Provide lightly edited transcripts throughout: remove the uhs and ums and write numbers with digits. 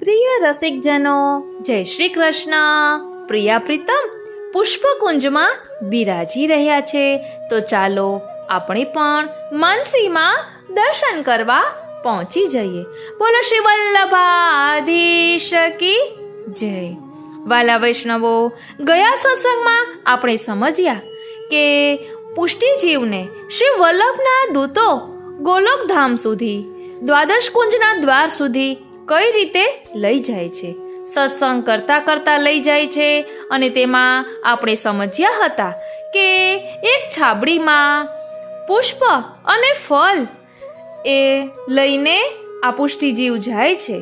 પ્રિય રસિકજનો, જય શ્રી કૃષ્ણ. પ્રિયા પ્રીતમ પુષ્પકુંજમાં બિરાજી રહ્યા છે, તો ચાલો આપણે પણ માનસીમાં દર્શન કરવા પહોંચી જઈએ. બોલો શ્રી વલ્લભાધીશ કી જય. વાલા વૈષ્ણવો, ગયા સત્સંગમાં આપણે સમજ્યા કે પુષ્ટિજીવને શ્રી વલ્લભના દૂતો ગોલોકધામ સુધી, દ્વાદશ કુંજના દ્વાર સુધી કઈ રીતે લઈ જાય છે, સત્સંગ કરતા કરતા લઈ જાય છે. અને તેમાં આપણે સમજ્યા હતા કે એક છાબડીમાં પુષ્પ અને ફળ એ લઈને આ પુષ્ટિજીવ જાય છે.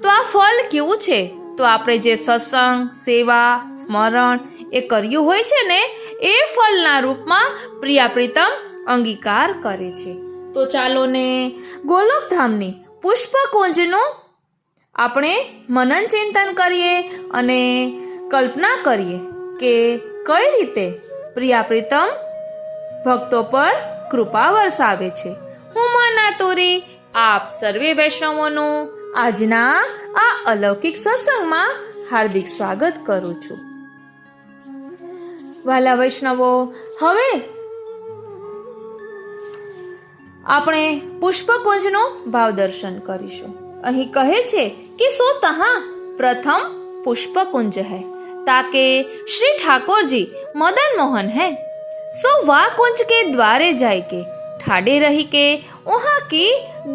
તો આ ફળ કેવું છે? તો આપણે જે સત્સંગ, સેવા, સ્મરણ એ કર્યું હોય છે ને, એ ફળના રૂપમાં પ્રિયા પ્રીતમ અંગીકાર કરે છે. તો ચાલો ને ગોલોકધામની પુષ્પકુંજનું આપણે મનન ચિંતન કરીએ અને કલ્પના કરીએ કે કઈ રીતે પ્રિયા પ્રીતમ ભક્તો પર કૃપા વરસાવે છે. હું માના તોરી આપ સર્વે વૈષ્ણવોનું આજના આ અલૌકિક સત્સંગમાં હાર્દિક સ્વાગત કરું છું. વાલા વૈષ્ણવો, હવે આપણે પુષ્પકુંજનું ભાવ દર્શન કરીશું. અહીં કહે છે કે સો તહાં પ્રથમ पुष्पकुंज है, ताके श्री ठाकुर जी मदन मोहन है. सो वा कुंज के द्वारे जाय के ठाडे रही के वहाँ की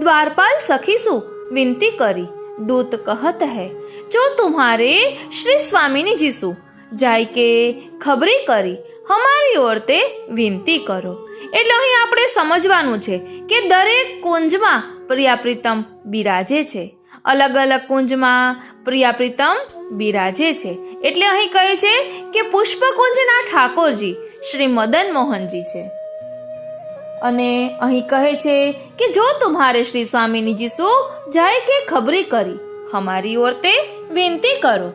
द्वारपाल सखी सु विनती करी. दूत कहत है, जो तुम्हारे श्री स्वामिनी जी सु जाय के खबरी करी हमारी ओर ते विनती करो. એટલે અહીં આપણે સમજવાનું છે કે દરેક કુંજમાં પ્રિયા પ્રીતમ બિરાજે છે, અલગ અલગ કુંજમાં પ્રિયા પ્રીતમ બિરાજે છે. એટલે અહીં કહે છે કે પુષ્પકુંજના ઠાકોરજી શ્રી મદન મોહનજી છે. અને અહીં કહે છે કે જો तुम्हारे श्री स्वामिनी जी सो जाए के खबरी करी हमारी ओर ते विनती करो.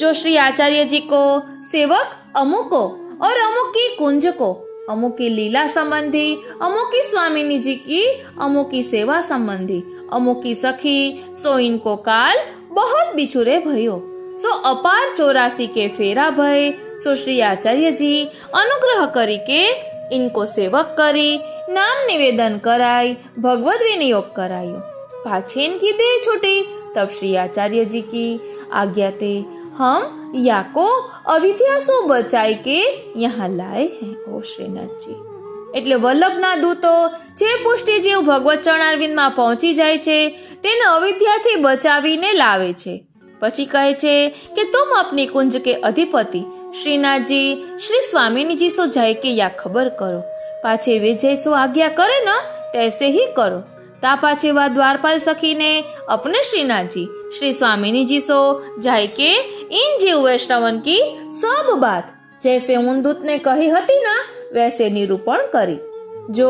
जो श्री आचार्य जी को सेवक अमुको और अमुक की कुंज को, अमुक की लीला संबंधी, अमुक की स्वामिनी जी की अमुक की सेवा संबंधी, अमुक की सखी, सो इनको काल बहुत बिछुरे भयो. सो अपार 84 के फेरा भय. सो श्री आचार्य जी अनुग्रह करी के इनको सेवक करी नाम निवेदन कराई, भगवत विनियोग करायो. पाछे इनकी देह छूटी, तब श्री आचार्य जी की आज्ञा ते हम याको अविद्या सो बचाई के यहाँ लाए हैं. ओ श्रीनाथ जी, એટલે વલ્લભના દૂતો જે પુષ્ટિજીવ ભગવત ચરણારવિંદમાં પહોંચી જાય છે તેને અવિદ્યાથી બચાવીને લાવે છે. પછી કહે છે કે तुम अपनी कुंज के अधिपति श्रीनाथ जी श्री स्वामिनी जी सो जाए के या खबर करो. पाछे वे जैसो आज्ञा करे ना तैसे ही करो. ता पाछे वा द्वारपाल सखी ने अपने श्रीनाथ जी श्री स्वामिनी जी सो जाए के इन जीव वैष्णवन की सब बात जैसे उन दूत ने कही हती ना वैसे निरूपण करी. जो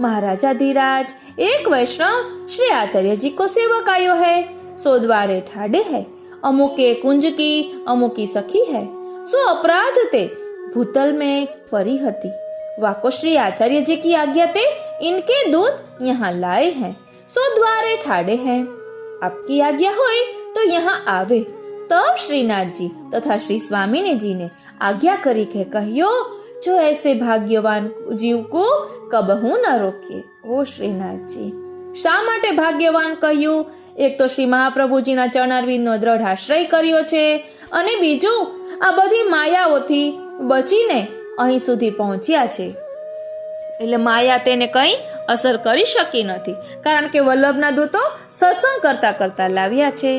महाराजा धीराज एक वैष्णव श्री आचार्य जी को सेवक आयो है, सो द्वारे ठाडे है, अमुक के कुंज की अमुक की सखी है, सो अपराध ते भूतल में परी हती. वाको श्री आचार्य जी की आज्ञा ते इनके दूत यहाँ लाए हैं, सो द्वारे ठाडे हैं. आपकी आज्ञा होई तो यहाँ आवे. तब श्रीनाथ जी तथा श्री स्वामिनी जी ने आज्ञा करी के कहियो, जो ऐसे भाग्यवान जीव को कबहू न रोके. ओ श्रीनाथ जी, શા માટે ભાગ્યવાન કહ્યું? એક તો શ્રી મહાપ્રભુજીના ચરણારવિંદનો દ્રઢ આશ્રય કર્યો છે, અને બીજું આ બધી માયાઓથી બચીને અહીં સુધી પહોંચ્યા છે. એટલે માયા તેને કંઈ અસર કરી શકી નથી, કારણ કે વલ્લભના દૂતો સત્સંગ કરતા કરતા લાવ્યા છે.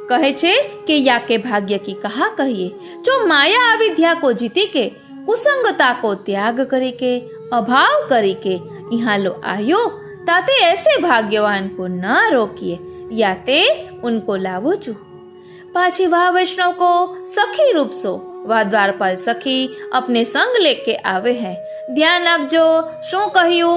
કહે છે કે या के भाग्य की कहा कहिए, जो माया अविद्या को जीती के, कुसंगता को त्याग करी के, अभाव करी के यहाँ लो आयो. ताते ऐसे भाग्यवान को न रोकिए, या ते उनको लावो छू. पाछी वाह वैष्णव को सखी रूप सो वा द्वारपाल सखी अपने संग लेके आवे हैं. ध्यान आपजो શું કહ્યું?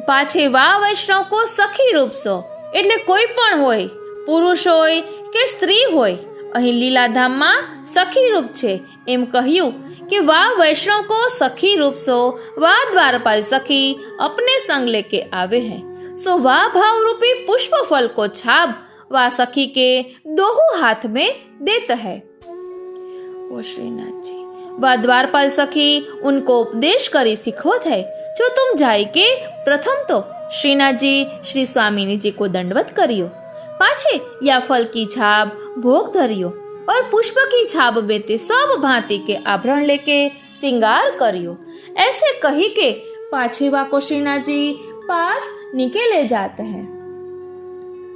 પાછે વા વૈષ્ણવ કો સખી રૂપ સો, એટલે કોઈ પણ હોય, પુરુષ હોય કે સ્ત્રી હોય. અહીં લીલાધામમાં સખી રૂપ છે એમ કહ્યું कि वाह वैष्णव को सखी रूप सो वाह द्वारपाल सखी अपने संग लेके आवे हैं. सो वाह भाव रूपी पुष्प फल को छाप वह सखी के दोहू हाथ में देत है। ओ श्रीनाथ जी, वह द्वारपाल सखी उनको उपदेश करी सिखवत है। जो तुम जाए के प्रथम तो श्रीनाथ जी श्री स्वामिनी जी को दंडवत करियो, पाछे या फल की छाप भोग धरियो और पुष्प की छाप बेते सब भांति के आभरण लेके श्रृंगार करियो। ऐसे कही के पाछे वा को श्रीनाथ जी पास निकले जाते हैं।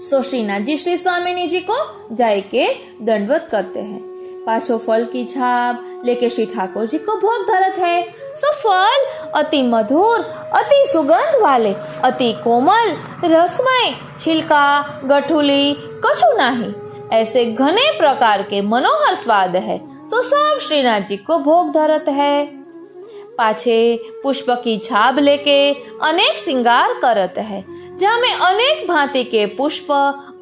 सो श्रीनाथ जी श्री स्वामिनी जी को जाय के दंडवत करते हैं। पाछो फल की छाप लेके श्री ठाकुर जी को भोग धरत है। सो फल अति मधुर, अति सुगंध वाले, अति कोमल, रसमय, छिलका गठुली कछु नहीं, ऐसे घने प्रकार के मनोहर स्वाद है। सो सब श्रीनाथ जी को भोग धरत है। पाछे पुष्प की छाप लेके अनेक श्रृंगार करत है, जहाँ में अनेक भांति के पुष्प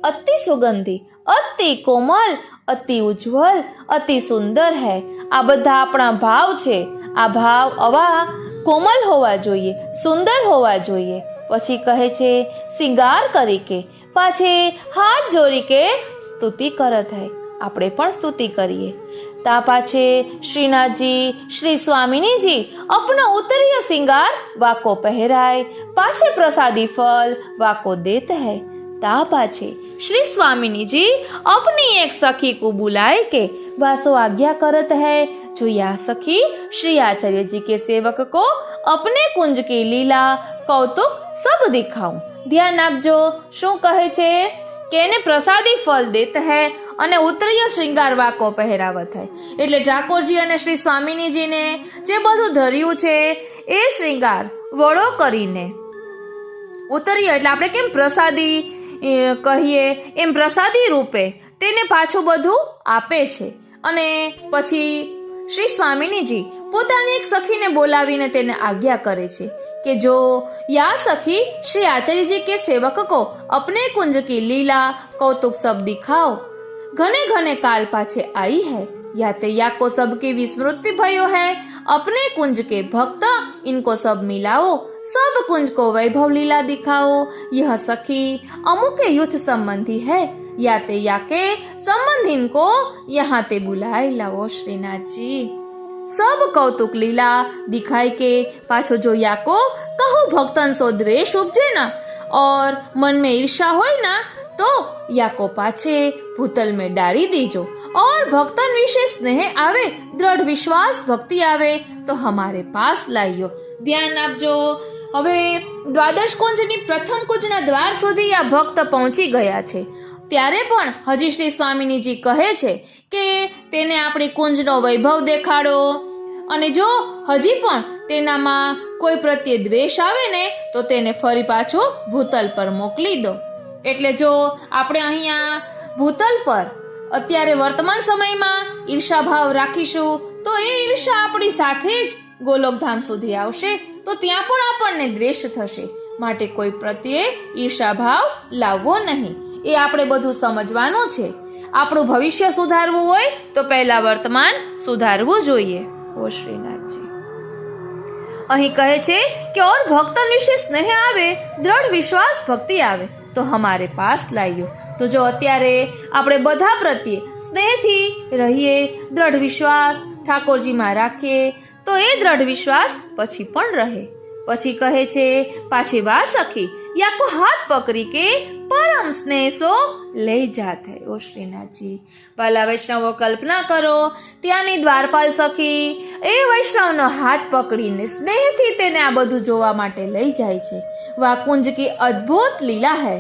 अति सुगंधी, अति कोमल, अति उज्जवल, अति सुंदर है। आ बधा आपણા ભાવ છે। આ ભાવ આવા કોમલ હોવા જોઈએ, સુંદર હોવા જોઈએ। પછી કહે છે શ્રૃંગાર કરી કે પાછે હાથ જોડી કે સ્તુતિ કરત है। આપણે પણ સ્તુતિ કરીએ। તા પાછે શ્રીનાથ जी श्री स्वामिनी जी अपना उत्तरीय श्रृंगार वाको पहराय, पाछे प्रसादी फल वाको देत है। ता पाछे श्री स्वामिनी जी अपनी एक सखी को बुलाए के वासो आज्ञा करत है। जो या सखी श्री आचार्य जी के सेवक को अपने कुंज की लीला कौतुक सब दिखाऊं। ध्यान आपजो शू कहे छे के एने प्रसादी फल देत है અને ઉત્તરીય શ્રૃંગાર વાકો પહેરાવત है। એટલે ઠાકોરજી અને શ્રી સ્વામિનીજીને જે બધું ધર્યું છે એ શ્રૃંગાર વડો કરીને ઉત્તરીય એટલે આપણે કેમ પ્રસાદી કહીએ એમ પ્રસાદી રૂપે તેને પાછું બધું આપે છે। અને પછી શ્રી સ્વામિનીજી પોતાની એક સખીને બોલાવીને તેને આજ્ઞા કરે છે कि जो या सखी श्री आचार्य जी के सेवक को अपने कुंज की लीला कौतुक सब दिखाओ। घने घने काल पाछे आई है, या ते या को सबकी विस्मृति भयो है। अपने कुंज के भक्त इनको सब मिलाओ, सब कुंज को वैभव लीला दिखाओ। यह सखी अमुक युथ संबंधी है, या ते या के संबंधी इनको यहाँ ते बुलाए लाओ। श्रीनाथ जी सब कौतुक लीला दिखाई के पाछो जो याको कहू भक्तन सो द्वेष उपजे ना और मन में ईर्षा होय ना तो याको पाछे भूतल में डारी दीजो और भक्तन विषय स्नेह आवे, दृढ़ विश्वास भक्ति आवे तो हमारे पास लाइयो। ध्यान आपजो। हवे द्वादश कुंजनी प्रथम कुंजना द्वार सुधी आ भक्त पहुंची गया छे, ત્યારે પણ હજી શ્રી સ્વામિનીજી કહે છે કે તેને આપણી કુંજનો વૈભવ દેખાડો અને જો હજી પણ તેનામાં કોઈ પ્રત્યે દ્વેષ આવે ને તો તેને ફરી પાછો ભૂતલ પર મોકલી દો। એટલે જો આપણે અહીંયા ભૂતલ પર અત્યારે વર્તમાન સમયમાં ઈર્ષાભાવ રાખીશું તો એ ઈર્ષા આપણી સાથે જ ગોલોકધામ સુધી આવશે તો ત્યાં પણ આપણને દ્વેષ થશે। માટે કોઈ પ્રત્યે ઈર્ષાભાવ લાવવો નહીં। એ આપણે બધું સમજવાનું છે। આપણું ભવિષ્ય સુધારવું હોય તો પહેલા વર્તમાન સુધારવું જોઈએ। ઓ શ્રીનાથજી અહીં કહે છે કે और ભક્તન વિશે સ્નેહ આવે, દ્રઢ વિશ્વાસ ભક્તિ આવે તો हमारे पास લાવ્યો। તો જો અત્યારે આપણે બધા પ્રત્યે સ્નેહથી રહીએ, દ્રઢ વિશ્વાસ ઠાકોરજીમાં રાખીએ તો એ દ્રઢ વિશ્વાસ પછી પણ રહે। પછી કહે છે પાછી વા સખી या को हाथ पकड़ी के परम स्नेह सो ले जाते है। ओ श्रीनाथ जी पहला वैष्णव कल्पना करो त्यानी द्वारपाल सखी ए वैष्णव नो हाथ पकड़ी ने स्नेह थी तेने आ बधु जोवा माटे लई जाय छे। वा कुंज की अद्भुत लीला है,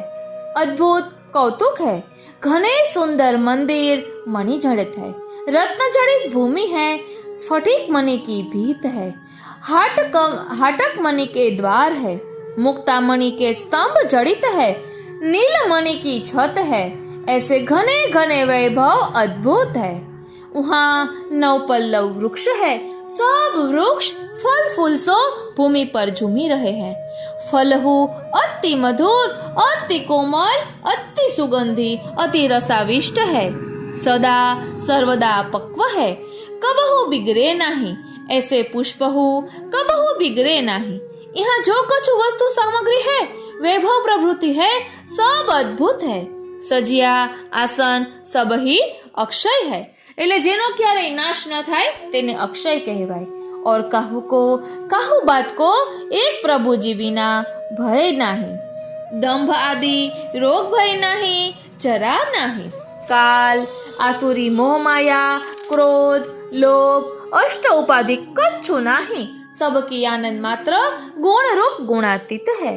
अद्भुत कौतुक है। घने सुंदर मंदिर मणि जड़ित है, रत्न जड़ित भूमि है, स्फटिक मणि की भीत है, हाटक मणि के द्वार है, मुक्ता मणि के स्तंभ जड़ित है, नील मणि की छत है। ऐसे घने घने वैभव अद्भुत है। वहाँ नवपल्लव वृक्ष है, सब वृक्ष फल फूल सो भूमि पर झूमी रहे हैं। फलहु अति मधुर, अति कोमल, अति सुगंधी, अति रसाविष्ट है, सदा सर्वदा पक्व है, कबहु बिगड़े नहीं। ऐसे पुष्पहु कबहु बिगड़े नहीं। यहाँ जो कुछ वस्तु सामग्री है, वैभव प्रभृति है, सब अद्भुत है। સજિયા આસન સબ ही અક્ષય है એટલે જેનો ક્યારેય નાશ ન થાય તેને અક્ષય કહેવાય. और काहू बात को एक प्रभु जी बिना भय नहीं, दंभ आदि रोग भय नहीं, जरा नहीं. काल आसुरी मोह माया क्रोध लोभ अष्ट उपाधि कच्छु नहीं, सबकी आनंद मात्र गुण रूप गुणातीत है.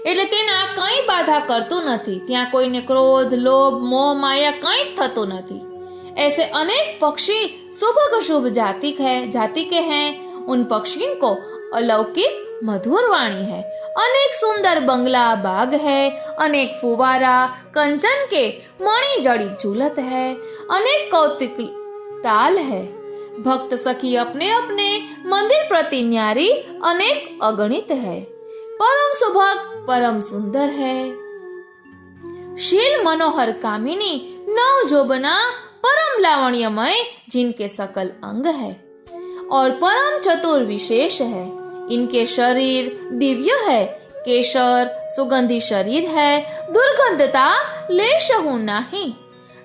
એટલે તેને આ કંઈ બાધા કરતું નથી. ત્યાં કોઈને ક્રોધ લોભ મોહ માયા કંઈ થતું નથી. ऐसे अनेक पक्षी शुभ शुभ जाति के हैं. उन पक्षियों को अलौकिक मधुर वाणी है. अनेक सुंदर बंगला बाग है, अनेक फुवारा कंचन के मणि जड़ी झूलत है, अनेक कौतिक ताल है. भक्त सखी अपने अपने मंदिर प्रति न्यारी अनेक अगणित है. परम सुभग परम सुंदर है. शील मनोहर कामिनी नव जोबना परम लावण्यमय जिनके सकल अंग है और परम चतुर विशेष है. इनके शरीर दिव्य है, केशर सुगंधी शरीर है, दुर्गंधता लेशहु नहीं.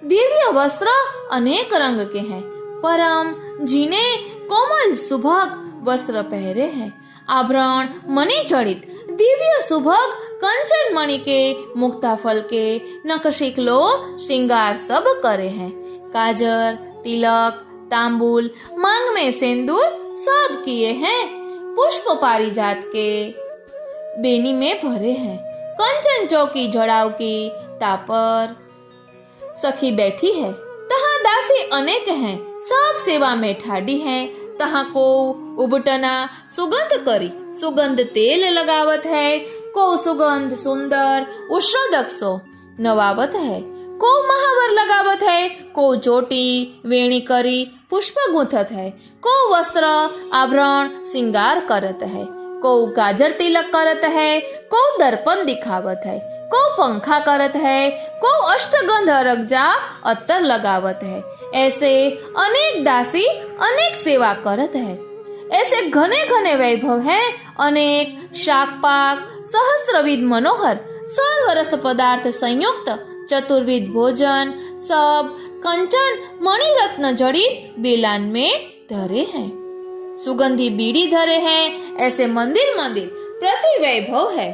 दिव्य वस्त्र अनेक रंग के हैं, परम जिन्हें कोमल सुभग वस्त्र पहरे हैं. आभरण मणि जड़ित दिव्य सुभग कंचन मणि के मुक्ता फल के नखशिखलो श्रृंगार सब करे हैं. काजर तिलक तांबुल मांग में सिंदूर सब किए हैं. पुष्प पारिजात के बेनी में भरे हैं. कंचन चौकी जड़ाव की तापर सखी बैठी है. तहाँ दासी अनेक हैं, सब सेवा में ठाडी हैं. तहाँ को उबटना सुगंध करी सुगंध तेल लगावत है. को सुगंध सुंदर उष्णदक्षो नवावत है. को महावर लगावत है, को चोटी वेणी करी पुष्प गूंथत है. को वस्त्र आभरण श्रृंगार करत है. को गाजर तिलक करत है. को दर्पण दिखावत है. को पंखा करत है. को अष्टगंध रगजा अत्तर लगावत है. ऐसे अनेक दासी अनेक सेवा करत है. ऐसे घने घने वैभव है. अनेक शाक पाक सहस्त्रविध मनोहर सर्वरस पदार्थ संयुक्त चतुर्विध भोजन सब कंचन मणि रत्न जड़ी बेलान में धरे हैं. सुगंधी बीड़ी धरे हैं. ऐसे मंदिर मंदिर प्रति वैभव है.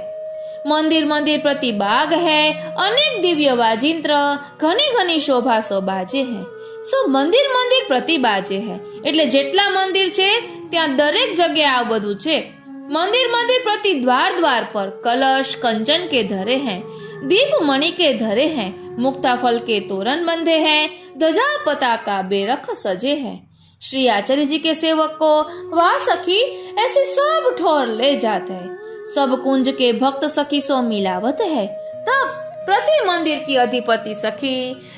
मंदिर मंदिर प्रति बाग है. अनेक दिव्य वाजिंत्र घनी घनी शोभा सो बाजे है. सो मंदिर मंदिर प्रति बाजे है એટલે જેટલા મંદિર છે ત્યાં દરેક જગ્યાએ આ બધું છે. मंदिर मंदिर प्रति द्वार द्वार पर कलश कंचन के धरे हैं. दीप मणि के धरे हैं. मुक्ता फल के तोरण बंधे हैं. ध्वजा पताका बेरख सजे हैं. श्री आचार्य जी के सेवक को वाह सखी ऐसे सब ठोर ले जाते हैं. सब कुंज के भक्त सखी सो मिलावत है. तब प्रति मंदिर की अधिपति सखी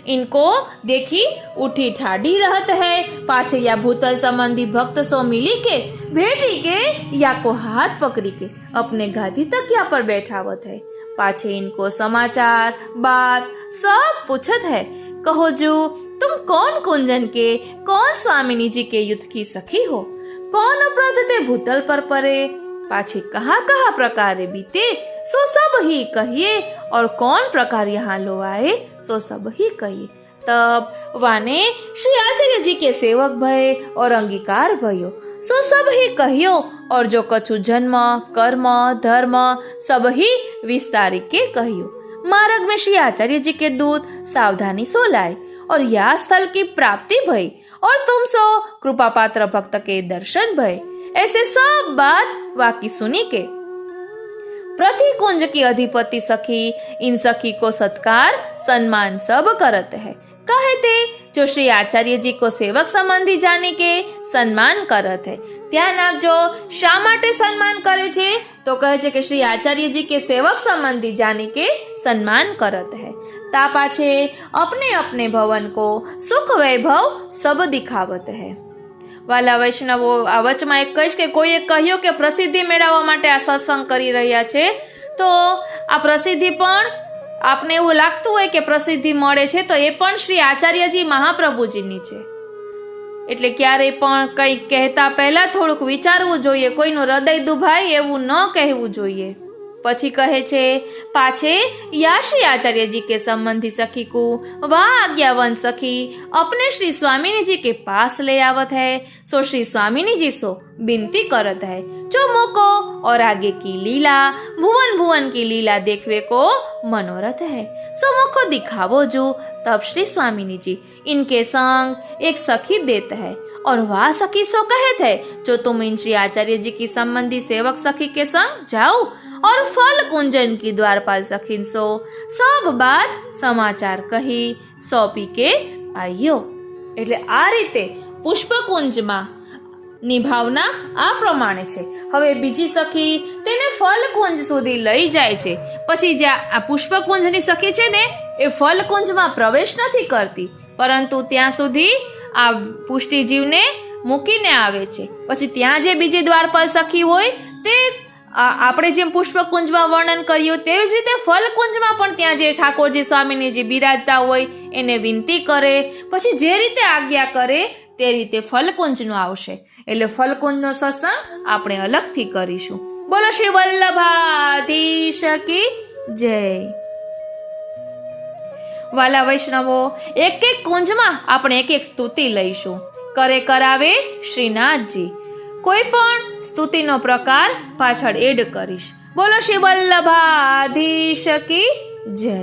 इनको देखी उठी ठाडी रहत है. पाछे या भूतल संबंधी भक्त सो मिली के भेटी के या को हाथ पकड़ी के अपने गादी तकिया पर बैठावत है. पाछे इनको समाचार बात सब पूछत है. कहो जू तुम कौन कुंजन के कौन स्वामिनी जी के युद्ध की सखी हो? कौन अपराध ते भूतल पर परे? पाछे कहाँ कहाँ प्रकारे बीते सो सब ही कहिए. और कौन प्रकार यहाँ लो आए सो सब ही कहिए. तब वाने श्री आचार्य जी के सेवक भय और अंगीकार भयो सो सब ही कहियो. और जो कछु जन्म कर्म धर्म सब ही विस्तारी के कहियो. मार्ग में श्री आचार्य जी के दूत सावधानी सो लाए और या स्थल की प्राप्ति भई और तुम सो कृपा पात्र भक्त के दर्शन भय. ऐसे सब बात वाकी सुनी के प्रति कुंज की अधिपति सखी इन सखी को सत्कार सम्मान सब करत है. कहे थे जो श्री आचार्य जी को सेवक संबंधी जाने के सम्मान करत है. ध्यान आपजो शा माटे सम्मान करे छे तो कहे छे के श्री आचार्य जी के सेवक संबंधी जाने के सम्मान करत है. ता पाछे अपने अपने भवन को सुख वैभव सब दिखावत है. वाला वैष्णवो आ वचમાં એક કહીશ કે કોઈએ કહ્યું કે પ્રસિદ્ધિ મેળવવા માટે આ સત્સંગ કરી રહ્યા છે તો આ પ્રસિદ્ધિ પણ આપને એવું લાગતું હોય કે પ્રસિદ્ધિ મળે છે તો એ પણ શ્રી આચાર્યજી મહાપ્રભુજીની છે. એટલે ક્યારેય પણ કંઈ કહેતા પહેલા થોડુંક વિચારવું જોઈએ. કોઈનું હૃદય દુભાય એવું ન કહેવું જોઈએ. પછી કહે છે, पाछे या श्री आचार्य जी के संबंधी सखी को वह आज्ञावन सखी अपने श्री स्वामिनी जी के पास ले आवत है, सो श्री स्वामिनी जी सो विनती करत है, जो मोको और आगे की लीला भुवन भुवन की लीला देखवे को मनोरथ है, सो मोको दिखावो जो। तब श्री स्वामिनी जी इनके संग एक सखी देते है, और वह सखी सो कहे थे, जो तुम इन श्री आचार्य जी की संबंधी सेवक सखी के संग जाओ और फल कुंजन की द्वारपाल सखी सो सब बात समाचार कही सौंपी के आयो। એટલે આ રીતે પુષ્પકુંજમાં નિભાવના આ પ્રમાણે છે। હવે બીજી સખી તેને ફલકુંજ સુધી લઈ જાય છે। પછી જ્યાં આ પુષ્પકુંજની સખી છે ને એ ફલકુંજમાં પ્રવેશ નથી કરતી, પરંતુ ત્યાં સુધી આ પુષ્ટિજીવને મૂકીને આવે છે। પછી ત્યાં જે બીજી દ્વારપાલ સખી હોય તે આપણે જેમ પુષ્પકુંજમાં વર્ણન કર્યું તેવી જ રીતે ફલકુંજમાં પણ ત્યાં જે ઠાકોરજી સ્વામીની જે બિરાજતા હોય એને વિનંતી કરે, પછી જે રીતે આજ્ઞા કરે તે રીતે ફલકુંજનું આવશે। એટલે ફલકુંજનો સત્સંગ આપણે અલગથી કરીશું। બોલો શ્રી વલ્લભાધીશ કી જય। વાલા વૈષ્ણવો, એક એક કુંજમાં આપણે એક એક સ્તુતિ લઈશું। કરે કરાવે શ્રીનાથજી, કોઈ પણ સ્તુતિનો પ્રકાર પાછળ એડ કરીશ। બોલો શ્રી વલ્લભાધીશ કી જય।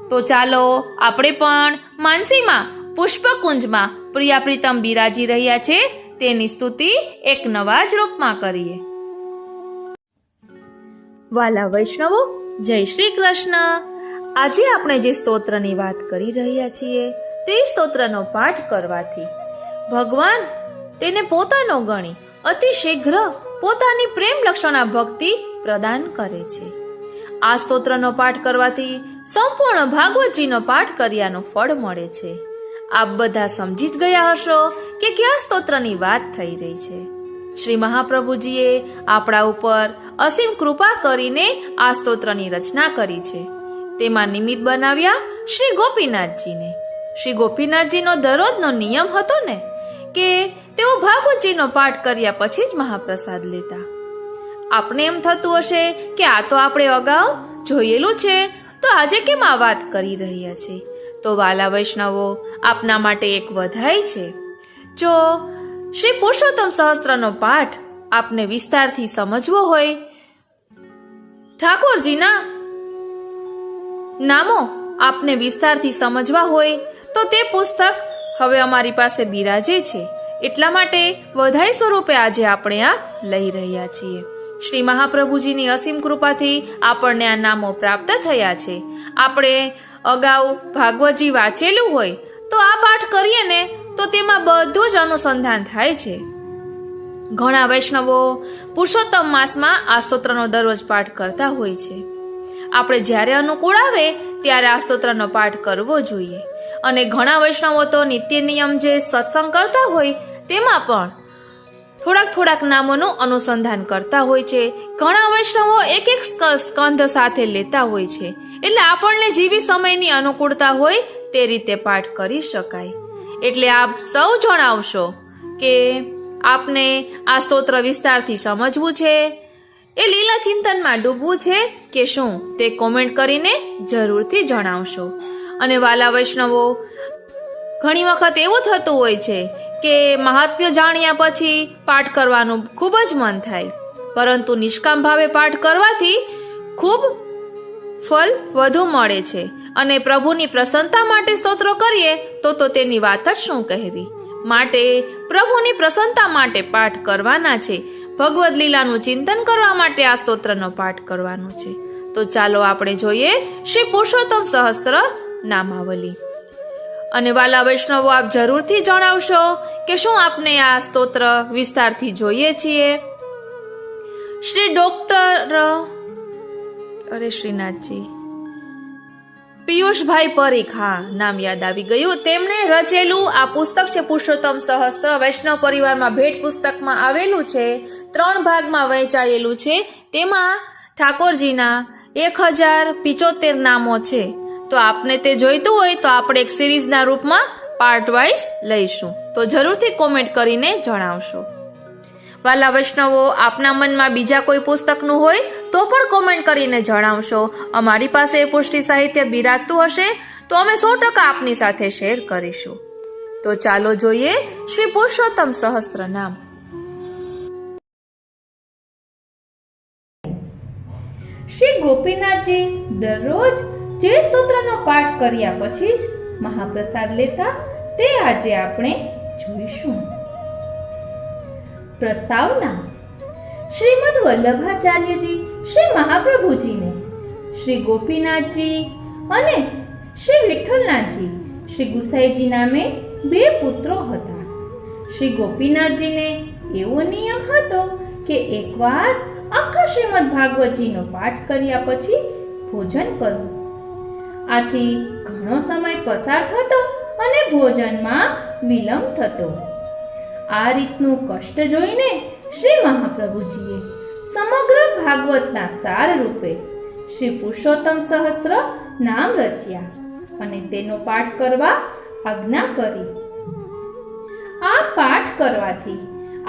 તો ચાલો આપણે પણ માનસીમાં પુષ્પકુંજમાં પ્રિયા પ્રીતમ બિરાજી રહ્યા છે તેની સ્તુતિ એક નવા જ રૂપમાં કરીએ। વાલા વૈષ્ણવો, જય શ્રી કૃષ્ણ। આજે આપણે જે સ્તોત્રની વાત કરી રહ્યા છીએ તે સ્તોત્રનો પાઠ કરવાથી ભગવાન તેને પોતાનો ગણી અતિ શીઘ્ર પોતાની પ્રેમ લક્ષણા ભક્તિ પ્રદાન કરે છે। આ સ્તોત્રનો પાઠ કરવાથી સંપૂર્ણ ભાગવતજીનો પાઠ કર્યાનું ફળ મળે છે। આપ બધા સમજી જ ગયા હશો કે કયા સ્તોત્રની વાત થઈ રહી છે। શ્રી મહાપ્રભુજીએ આપણા ઉપર અસીમ કૃપા કરીને આ સ્તોત્રની રચના કરી છે। તેમાં નિમિત્ત બનાવ્યા શ્રી ગોપીનાથજીને। શ્રી ગોપીનાથજીનો દરરોજનો નિયમ હતો ને કે તેઓ ભાગવતજીનો પાઠ કર્યા પછી જ મહાપ્રસાદ લેતા। આપને એમ થતું હશે કે આ તો આપણે અગાઉ જોયેલું છે, તો આજે કેમ આ વાત કરી રહ્યા છે? તો વાલા વૈષ્ણવો, આપના માટે એક વધાઈ છે। જો શ્રી પુરુષોત્તમ સહસ્ત્રનો પાઠ આપને વિસ્તારથી સમજવો હોય, ઠાકોરજીના નામો આપને વિસ્તારથી સમજવા હોય તો તે પુસ્તક હવે અમારી પાસે બિરાજે છે। એટલા માટે વધાઈ સ્વરૂપે આજે આપણે આ લઈ રહ્યા છીએ। શ્રી મહાપ્રભુજીની અસીમ કૃપાથી આપણને આ નામો પ્રાપ્ત થયા છે। આપણે અગાઉ ભાગવતજી વાંચેલું હોય તો આ પાઠ કરીએ ને તો તેમાં બધું જ અનુસંધાન થાય છે। ઘણા વૈષ્ણવો પુરુષોત્તમ માસમાં આ સ્તોત્રનો દરરોજ પાઠ કરતા હોય છે। આપણે જ્યારે અનુકૂળ આવે ત્યારે આ સ્તોત્રનો પાઠ કરવો જોઈએ। અને ઘણા વૈષ્ણવો તો નિત્ય નિયમ જે સત્સંગ કરતા હોય તેમાં પણ થોડાક નામોનું અનુસંધાન કરતા હોય છે। ઘણા વૈષ્ણવો એક એક સ્કંધ સાથે લેતા હોય છે, એટલે આપણને જેવી સમયની અનુકૂળતા હોય તે રીતે પાઠ કરી શકાય। એટલે આપ સૌ જણાવશો કે આપને આ સ્તોત્ર વિસ્તારથી સમજવું છે, એ લીલા ચિંતનમાં ડૂબવું છે કે શું, તે કોમેન્ટ કરીને જરૂરથી જણાવશો। અને વાલા વૈષ્ણવો, ઘણી વખત એવું થતું હોય છે કે મહાત્મ્ય જાણ્યા પછી પાઠ કરવાનું ખૂબ જ મન થાય, પરંતુ નિષ્કામ ભાવે પાઠ કરવાથી ખૂબ ફળ વધુ મળે છે। અને પ્રભુની પ્રસન્નતા માટે સ્તોત્રો કરીએ તો તેની વાત જ શું કહેવી। માટે પ્રભુની પ્રસન્નતા માટે પાઠ કરવાના છે, ભગવદ લીલાનું ચિંતન કરવા માટે આ સ્તોત્રનો પાઠ કરવાનો છે। તો ચાલો આપણે જોઈએ શ્રી પુરુષોત્તમ સહસ્ત્ર નામાવલી। અને વાલા વૈષ્ણવો, આપ જરૂરથી જણાવશો કે શું આપને આ સ્તોત્ર વિસ્તારથી જોઈએ છીએ। શ્રી ડોક્ટર શ્રીનાથજી પિયુષભાઈ પરીખ, હા નામ યાદ આવી ગયું, તેમણે રચેલું આ પુસ્તક છે પુરુષોત્તમ સહસ્ત્ર। વૈષ્ણવ પરિવારમાં ભેટ પુસ્તકમાં આવેલું છે, 3 ભાગમાં વહેંચાયેલું છે। તેમાં ઠાકોરજીના 1075 નામો છે। તો આપને તે જોઈતું હોય તો આપણે એક સિરીઝના રૂપમાં પાર્ટ વાઇઝ લઈશું, તો જરૂરથી કોમેન્ટ કરીને જણાવશો। વાલા વૈષ્ણવો, આપના મનમાં બીજા કોઈ પુસ્તકનું હોય તો પણ કોમેન્ટ કરીને જણાવશો. અમારી પાસે પુષ્ટિ સાહિત્ય બિરાજતું હશે તો અમે 100% આપની સાથે શેર કરીશું. તો ચાલો જોઈએ શ્રી પુરુષોત્તમ સહસ્ત્ર નામ. શ્રી ગોપીનાથજી દરરોજ જે સ્તોત્રનો પાઠ કર્યા પછી જ મહાપ્રસાદ લેતા તે આજે આપણે જોઈશું. પ્રસ્તાવના. શ્રીમદ વલ્લભાચાર્યજી શ્રી મહાપ્રભુજીને શ્રી ગોપીનાથજી અને શ્રી વિઠ્ઠલનાથજી શ્રી ગુસાઈજી નામે 2 પુત્રો હતા. શ્રી ગોપીનાથજીને એવો નિયમ હતો કે એકવાર આખા શ્રીમદ ભાગવતજીનો પાઠ કર્યા પછી ભોજન કરવું. આથી ઘણો સમય પસાર થતો અને ભોજનમાં વિલંબ થતો. આ રીતનું કષ્ટ જોઈને શ્રી મહાપ્રભુજીએ સમગ્ર ભાગવતના સાર રૂપે શ્રી પુરુષોત્તમ સહસ્ત્ર નામ રચ્યા અને તેનો પાઠ કરવા આજ્ઞા કરી. આ પાઠ કરવાથી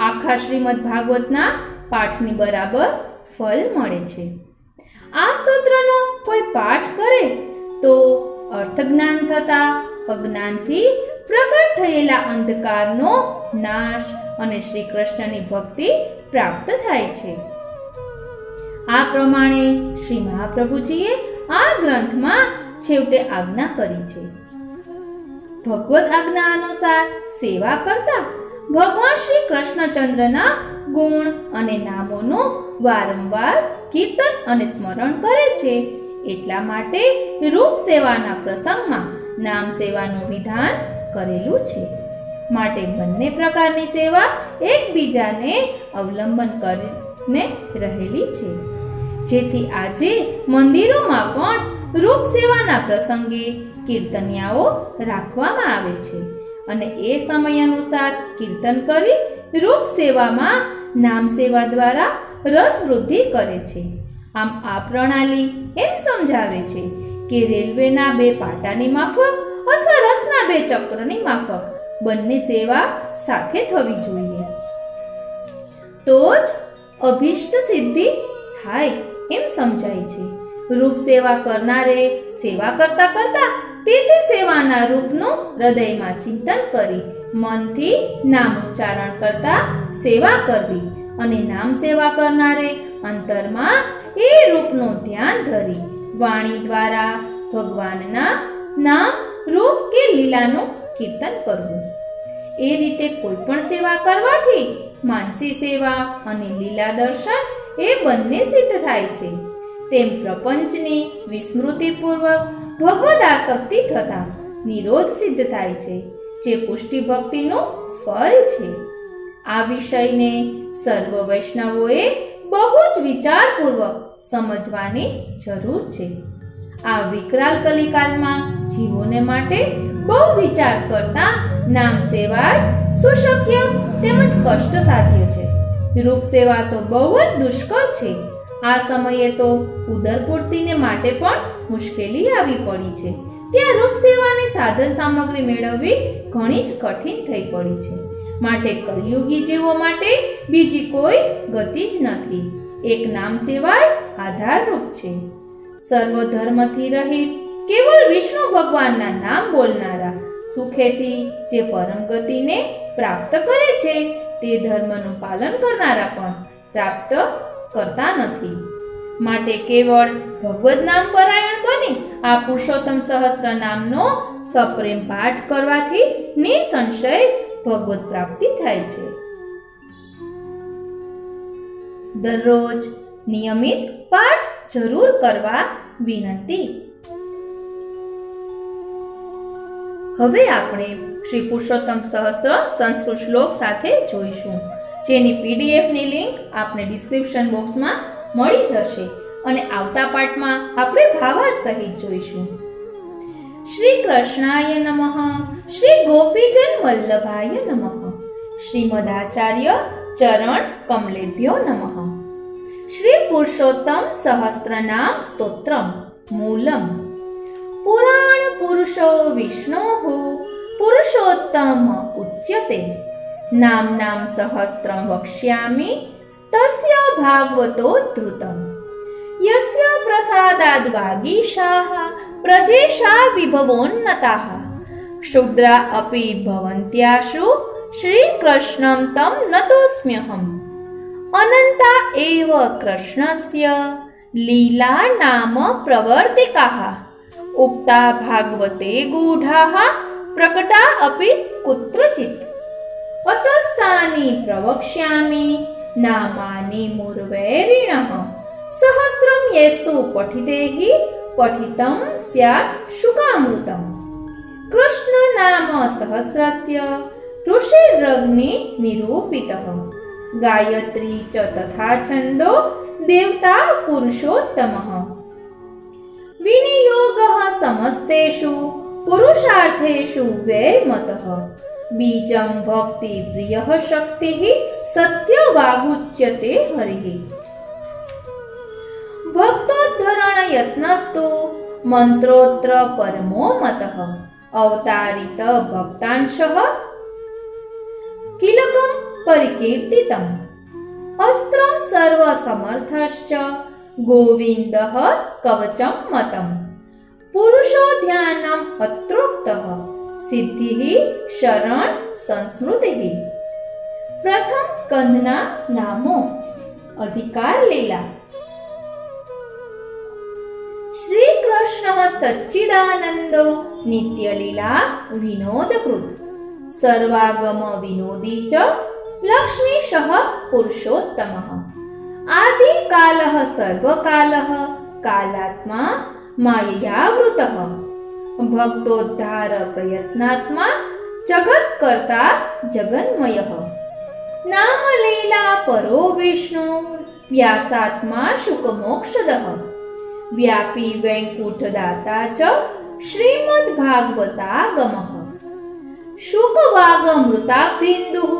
આખા શ્રીમદ ભાગવતના પાઠની બરાબર ફળ મળે છે. આ સ્તોત્રનો કોઈ પાઠ કરે તો અર્થ જ્ઞાન થતા અજ્ઞાનથી પ્રગટ થયેલા અંધકારનો નાશ અને શ્રી કૃષ્ણની ભક્તિ પ્રાપ્ત થાય છે. આ પ્રમાણે શ્રી મહાપ્રભુજીએ આ ગ્રંથમાં છેવટે આજ્ઞા કરી છે. ભગવદ આજ્ઞા અનુસાર સેવા કરતા ભગવાન શ્રી કૃષ્ણચંદ્રના ગુણ અને નામોનું વારંવાર કીર્તન અને સ્મરણ કરે છે. એટલા માટે રૂપ સેવાના પ્રસંગમાં નામ સેવાનું વિધાન કરેલું છે. માટે બંને પ્રકારની સેવા એકબીજાને અવલંબન કરીને રહેલી છે. જેથી આજે મંદિરોમાં પણ રૂપ સેવાના પ્રસંગે કીર્તનિયાઓ રાખવામાં આવે છે અને એ સમય અનુસાર કીર્તન કરી રૂપ સેવામાં નામ સેવા દ્વારા રસ વૃદ્ધિ કરે છે. આમ આ પ્રણાલી એમ સમજાવે છે કે રેલવેના 2 પાટાની માફક અથવા રથના 2 ચક્રની માફક બંને સેવા સાથે થવી જોઈએ. તો જ અભિષ્ટ સિદ્ધિ થાય એમ સમજાય છે. રૂપ સેવા કરનારે સેવા કરતા કરતા તે સેવાના રૂપનું હૃદયમાં ચિંતન કરી મનથી નામ ઉચ્ચારણ કરતા સેવા કરવી અને નામ સેવા કરનારે અંતરમાં એ રૂપનું ધ્યાન ધરી વાણી દ્વારા ભગવાનના નામ રૂપ કે લીલાનું કીર્તન કરવું. એ રીતે કોઈ પણ સેવા કરવાથી માનસી સેવા અને લીલા દર્શન એ બંને સિદ્ધ થાય છે. તેમ પ્રપંચની વિસ્મૃતિપૂર્વક ભગવદ આસક્તિ થતા નિરોધ સિદ્ધ થાય છે, જે પુષ્ટિ ભક્તિનું ફળ છે. આ વિષયને સર્વ વૈષ્ણવોએ બહુ જ વિચારપૂર્વક સમજવાની જરૂર છે. આ વિકરાલ કલિકાલમાં જીવોને માટે બહુ વિચાર કરતા નામ સેવા જ સુશક્ય તેમજ કષ્ટ સાધ્ય છે. રૂપ સેવા તો બહુ જ દુષ્કર છે. આ સમયે તો ઉદરપૂર્તિને માટે પણ મુશ્કેલી આવી પડી છે. ત્યાં રૂપ સેવાની સાધન સામગ્રી મેળવવી ઘણી જ કઠિન થઈ પડી છે. માટે કલયુગી જીવો માટે બીજી કોઈ ગતિ જ નથી. એક નામ સેવા જ આધારરૂપ છે. સર્વ ધર્મથી રહિત કેવળ વિષ્ણુ ભગવાનના નામ બોલનારા સુખેથી જે પરમ ગતિને પ્રાપ્ત કરે છે તે ધર્મનું પાલન કરનારા પણ પ્રાપ્ત કરતા નથી. માટે કેવળ ભગવદ નામ પરાયણ બની આ પુરુષોત્તમ સહસ્ત્ર નામનો સપ્રેમ પાઠ કરવાથી નિસંશય ભગવદ પ્રાપ્તિ થાય છે. દરરોજ નિયમિત પાઠ જરૂર કરવા વિનંતી. હવે આપણે શ્રી પુરુષોત્તમ સહસ્ત્ર સંસ્કૃત શ્લોક સાથે જોઈશું, જેની પીડીએફની લિંક આપને ડિસ્ક્રિપ્શન બોક્સમાં મળી જશે અને આવતા પાઠમાં આપણે ભાવાર્થ સહિત જોઈશું. શ્રી કૃષ્ણાય નમઃ. શ્રી ગોપીજન વલ્લભાય નમઃ. શ્રીમદાચાર્ય ચરણ કમલેભ્યો નમઃ. શ્રી પુરુષોત્તમ સહસ્રનામ સ્તોત્રમ મૂલમ. પુરાણ પુરુષો વિષ્ણોઃ પુરુષોત્તમ ઉચ્યતે. નામ નામ સહસ્રમ વક્ષ્યામિ તસ્ય ભાગવતો ધૃતમ. प्रसादाद्वागीशाः प्रजेशा विभवोन्नताः क्षुद्रा अपि भवन्त्याशु श्रीकृष्णं तं नतोऽस्म्यहम् अनन्ता एव कृष्णस्य लीला नाम प्रवर्तिकाः उक्ता भागवते गूढाः प्रकटा अपि कुत्रचित् अतस्तानि प्रवक्ष्यामि नामानि मुर्वैरिणः सहस्रं येस्तु पठितैः पठितं स्यात् शुकामृतम् कृष्ण नाम सहस्रस्य ऋषिरग्नि निरूपितः गायत्री च तथा छन्दो देवता पुरुषोत्तमः विनियोगः समस्तेषु पुरुषार्थेषु वैर्मतः बीजं भक्ति प्रियः शक्तिः सत्यवागुच्यते हरिः भक्तोद्धरण यत्नस्तु मंत्रोत्र परमो मतः अवतारित भक्तांशः किलकं परिकीर्तितम् अस्त्रं सर्वसमर्थश्च गोविन्दः कवचं मतम् पुरुषो ध्यानम् अत्रोक्तः सिद्धिः शरण संस्मृतिः प्रथम स्कंदना नामो अधिकार लीला श्री कृष्ण सच्चिदानंदो नित्यलीला विनोदकृत सर्वागम विनोदी च लक्ष्मीशः पुरुषोत्तमः आदिकालः सर्वकालः कालात्मा माययावृतः भक्तोद्धार प्रयत्नात्मा जगत्कर्ता जगन्मयः नामलीला परो विष्णु व्यासात्मा शुकमोक्षदः व्यापी वैकुंठदाता च श्रीमद्भागवतागमः शुकवागमृताब्धिन्दुः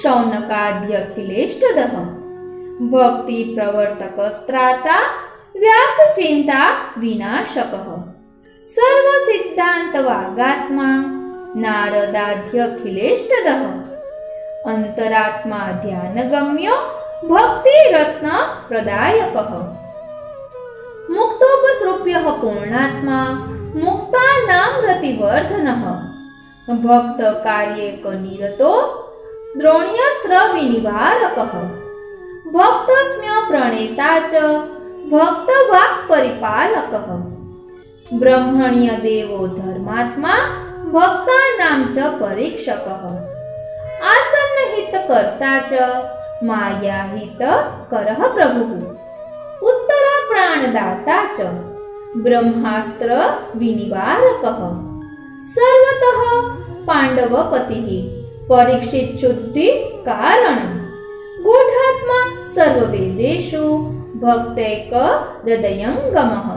शौनकाद्यखिलेष्टदः भक्ति प्रवर्तकस्त्राता व्यासचिन्ता विनाशकः सर्वसिद्धान्तवागात्मा नारदाद्यखिलेष्टदः अंतरात्मा ध्यानगम्य भक्तिरत्न प्रदायकः मुक्तोपसृप्यः पूर्णात्मा मुक्तानां रतिवर्धनः भक्त कार्येक निरतो द्रोण्यस्त्र विनिवारकः भक्तस्म्य प्रणेता च भक्तवाक् परिपालकः ब्रह्मण्य देवो धर्मात्मा भक्तानां च परीक्षकः आसन्नहितकर्ता च मायाहितकरः प्रभुः उत्तर प्राणदाता च ब्रह्मास्त्र विनिवारकः सर्वतः पांडवपतिः परीक्षित शुद्धि कारणम् गूढात्मा सर्ववेदेषु भक्तैक हृदयंगमः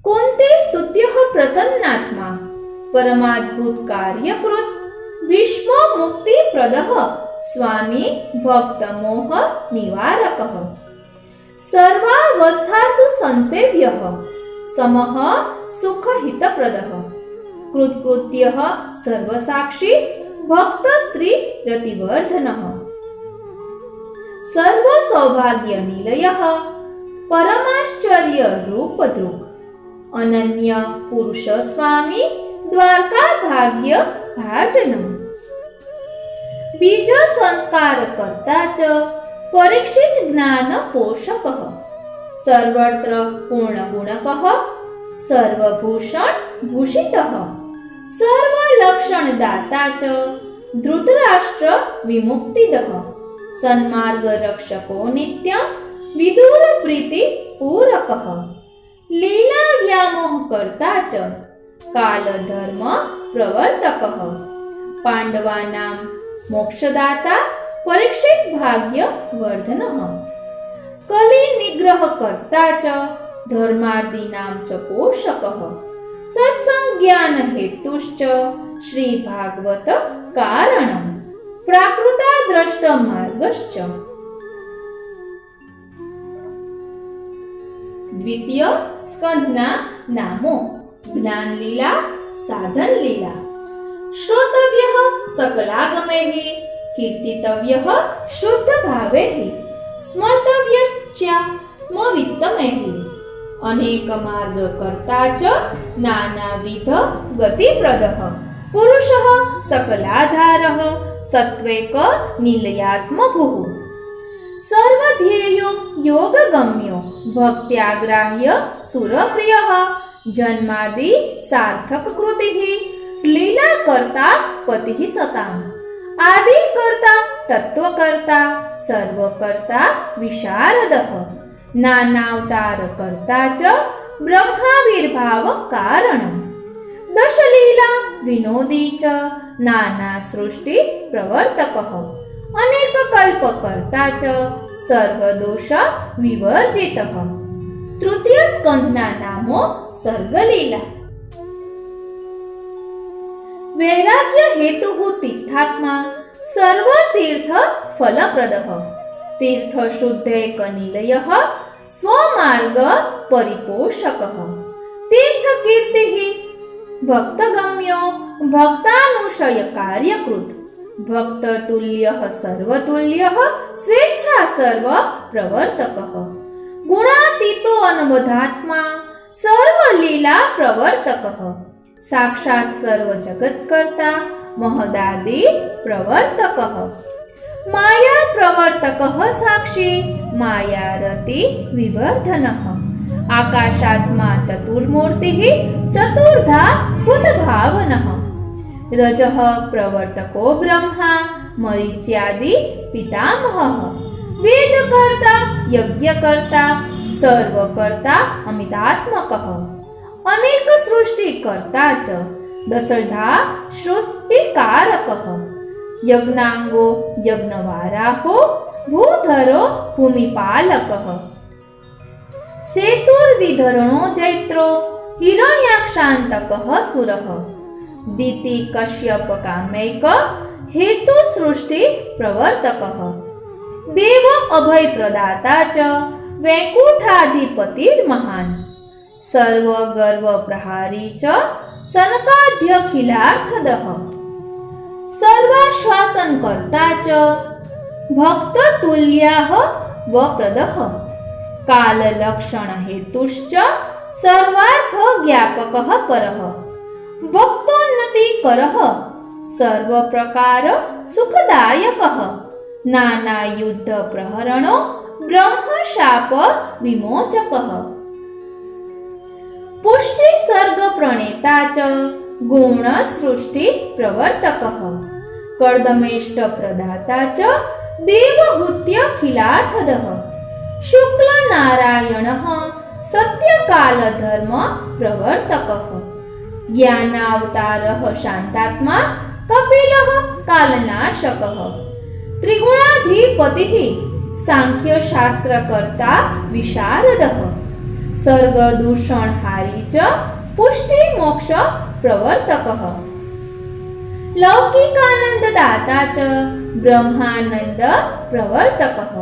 कुन्ते स्तुत्यः प्रसन्नात्मा परमाद्भुत कार्यकृत भीष्म मुक्तिप्रदः स्वामी भक्तमोह निवारकः सर्वावस्थासु संसेव्यः समः सुखहितप्रदः कृतकृत्यः सर्वसाक्षी भक्तस्त्री रतिवर्धनः सर्वसौभाग्यनिलयः परमाश्चर्य रूपदृक् अनन्य पुरुष स्वामी द्वारका भाग्य भाजनम् बीज संस्कार कर्ता च परीक्षित ज्ञान पोषकः सर्वत्र पूर्ण गुणकः सर्वभूषण भूषितः सर्वलक्षण दाता च धृतराष्ट्र विमुक्तिदः सन्मार्ग रक्षको नित्यं विदुर प्रीति पूरकः लीला व्यामोह कर्ता च काल धर्म प्रवर्तकः पांडवानां मोक्षदाता परीक्षित भाग्य वर्धनः कलि निग्रह कर्ता च धर्मादीनां च पोषकः सत्संज्ञान हेतुश्च श्री भागवत कारणम् प्राकृता दृष्ट मार्गश्च द्वितीय स्कंधना नामो ज्ञान लीला साधन लीला श्रोतव्यः सकलागमैः कीर्तितव्यः शुद्ध भावैः स्मर्तव्यश्चात्मवित्तमैः अनेक मार्ग कर्ता च नानाविध गतिप्रदः पुरुषः सकलाधारः सत्त्वैक निलयात्मभूः सर्वध्येयो योगगम्यो भक्त्याग्राह्य सुरप्रियः जन्मादि सार्थक कृतिः लीला कर्ता पतिः सताम् आदि कर्ता तत्वकर्ता सर्वकर्ता विशारदः नानावतार कर्ता च ब्रह्माविर्भाव कारणम् दशलीला विनोदी च नाना सृष्टि प्रवर्तकः अनेक कल्प कर्ता च सर्वदोष विवर्जितः तृतीय स्कंधना नामो सर्गलीला वैराग्य हेतु तीर्थात्मा सर्व तीर्थ फलप्रदः तीर्थ शुद्धैक निलयः स्वमार्ग परिपोषकः तीर्थ कीर्तिः भक्तगम्यो भक्तानुशय कार्यकृत् भक्ततुल्यः सर्वतुल्यः स्वेच्छा सर्व प्रवर्तकः गुणातीतो अनुबोधात्मा सर्वलीला प्रवर्तकः साक्षात् सर्व जगत्कर्ता महदादि प्रवर्तकः माया प्रवर्तकः साक्षी मायारति विवर्धनः आकाशात्मा चतुर्मूर्तिः चतुर्धा भूतभावनः रजः प्रवर्तको ब्रह्मा मरीच्यादि पितामहः वेदकर्ता यज्ञकर्ता सर्वकर्ता अमितात्मकः अनेक सृष्टिकर्ता च दशधा सृष्टिकारकः यज्ञांगो यज्ञवाराहो भूधरो भूमिपालकः सेतुर्विधरणो जैत्रो हिरण्याक्षान्तकः सुरः दिति कश्यप कामैक हेतु सृष्टि प्रवर्तकः देव अभय प्रदाता च वैकुंठाधिपतिर्महान् सर्व गर्व प्रहारी च सनकाध्यखिलार्थदः सर्वाश्वासन कर्ता च भक्त तुल्याः वप्रदः काल लक्षण हेतुश्च सर्वार्थ ज्ञापकः परः भक्तोन्नति करः सर्व प्रकार सुखदायकः नाना युद्ध प्रहरणो ब्रह्म शाप विमोचकः पुष्टि सर्ग प्रणेता च गुण सृष्टि प्रवर्तकः कर्दमेष्ट प्रदाता च देवहूत्य खिलार्थदः शुक्ल नारायणः सत्यकाल धर्म प्रवर्तकः ज्ञानावतारः शान्तात्मा कपिलः कालनाशकः त्रिगुणाधिपतिः सांख्य शास्त्रकर्ता विशारदः सर्ग दूषणहारी च पुष्टि मोक्ष प्रवर्तकः लौकिकानंददाता च ब्रह्मानंद प्रवर्तकः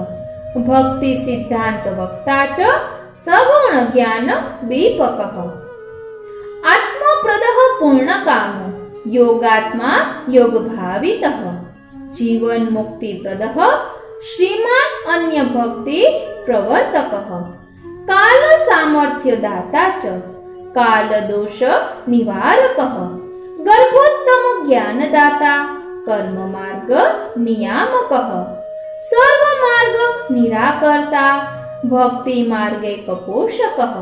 भक्ति सिद्धांत वक्ता च सगुण ज्ञान दीपकः आत्मप्रदः पूर्णकामो योगात्मा योगभावितः जीवन मुक्तिप्रदः श्रीमान् अन्य भक्ति प्रवर्तकः काल सामर्थ्य दाता च काल दोष निवारकः गर्भोत्तम ज्ञानदाता कर्म मार्ग नियामकः सर्व मार्ग निराकर्ता भक्ति मार्गे कपोषकः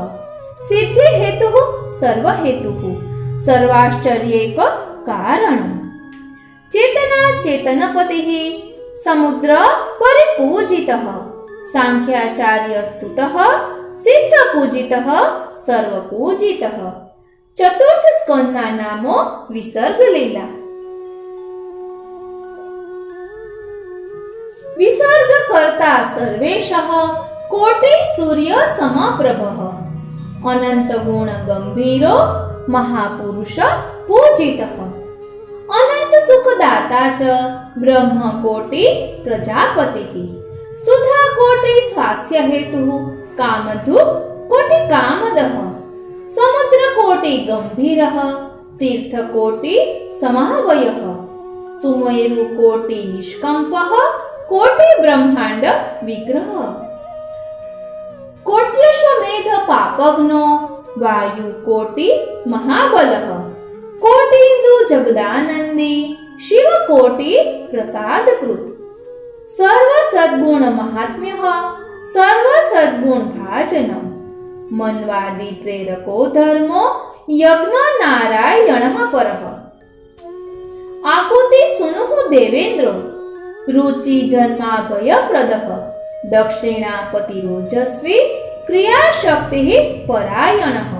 सिद्धि हेतुः सर्व हेतुः सर्वाश्चर्यैक कारणम् चेतना चेतनपतिः समुद्र परिपूजितः सांख्याचार्य स्तुतः सिद्ध पूजितः सर्वपूजितः चतुर्थ स्कंदना नामो विसर्ग लीला विसर्ग कर्ता सर्वेशः कोटि सूर्य समप्रभः अनंत गुण गंभीरो महापुरुष पूजितः अनंत सुखदाता च ब्रह्म कोटि प्रजापतिः सुधा कोटि स्वास्थ्य हेतुः कामधुक् कोटि कामदः समुद्र कोटि गंभीरः तीर्थ कोटि समावयः सुमेरु कोटि निष्कंपः कोटि ब्रह्मांड विग्रह कोट्यश्वमेध અશ્વમેધ પાપઘ્નો વાયુ કોટિ મહાબલઃ કોટિન્દુ જગદાનંદી શિવ કોટિ પ્રસાદકૃત સર્વ સદ્ગુણ મહાત્મ્ય સર્વ સદ્ગુણ ભાજનમ મન્વાદી પ્રેરકો ધર્મો યજ્ઞ નારાયણ પરઃ આકુતિ સુનુહુ દેવેન્દ્રો રુચિ જન્માભયપ્રદઃ દક્ષિણાપતિ રોજસ્વી ક્રિયાશક્તિ પરાયણઃ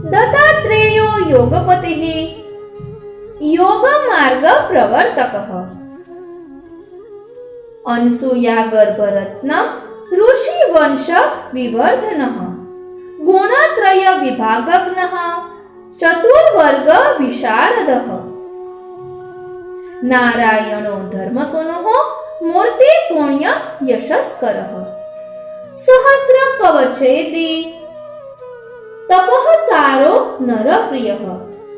દત્તાત્રેયો યોગપતિઃ યોગ માર્ગ પ્રવર્તકઃ અનસૂયા ગર્ભરત્નમ ઋષિ વંશ વિવર્ધનઃ ગુણત્રય વિભાગજ્ઞઃ ચતુર્વર્ગ વિશારદઃ નારાયણો ધર્મસુનુઃ મૂર્તિ પુણ્ય યશસ્કરઃ સહસ્ર કવચેદી તપઃ સારો નરપ્રિયઃ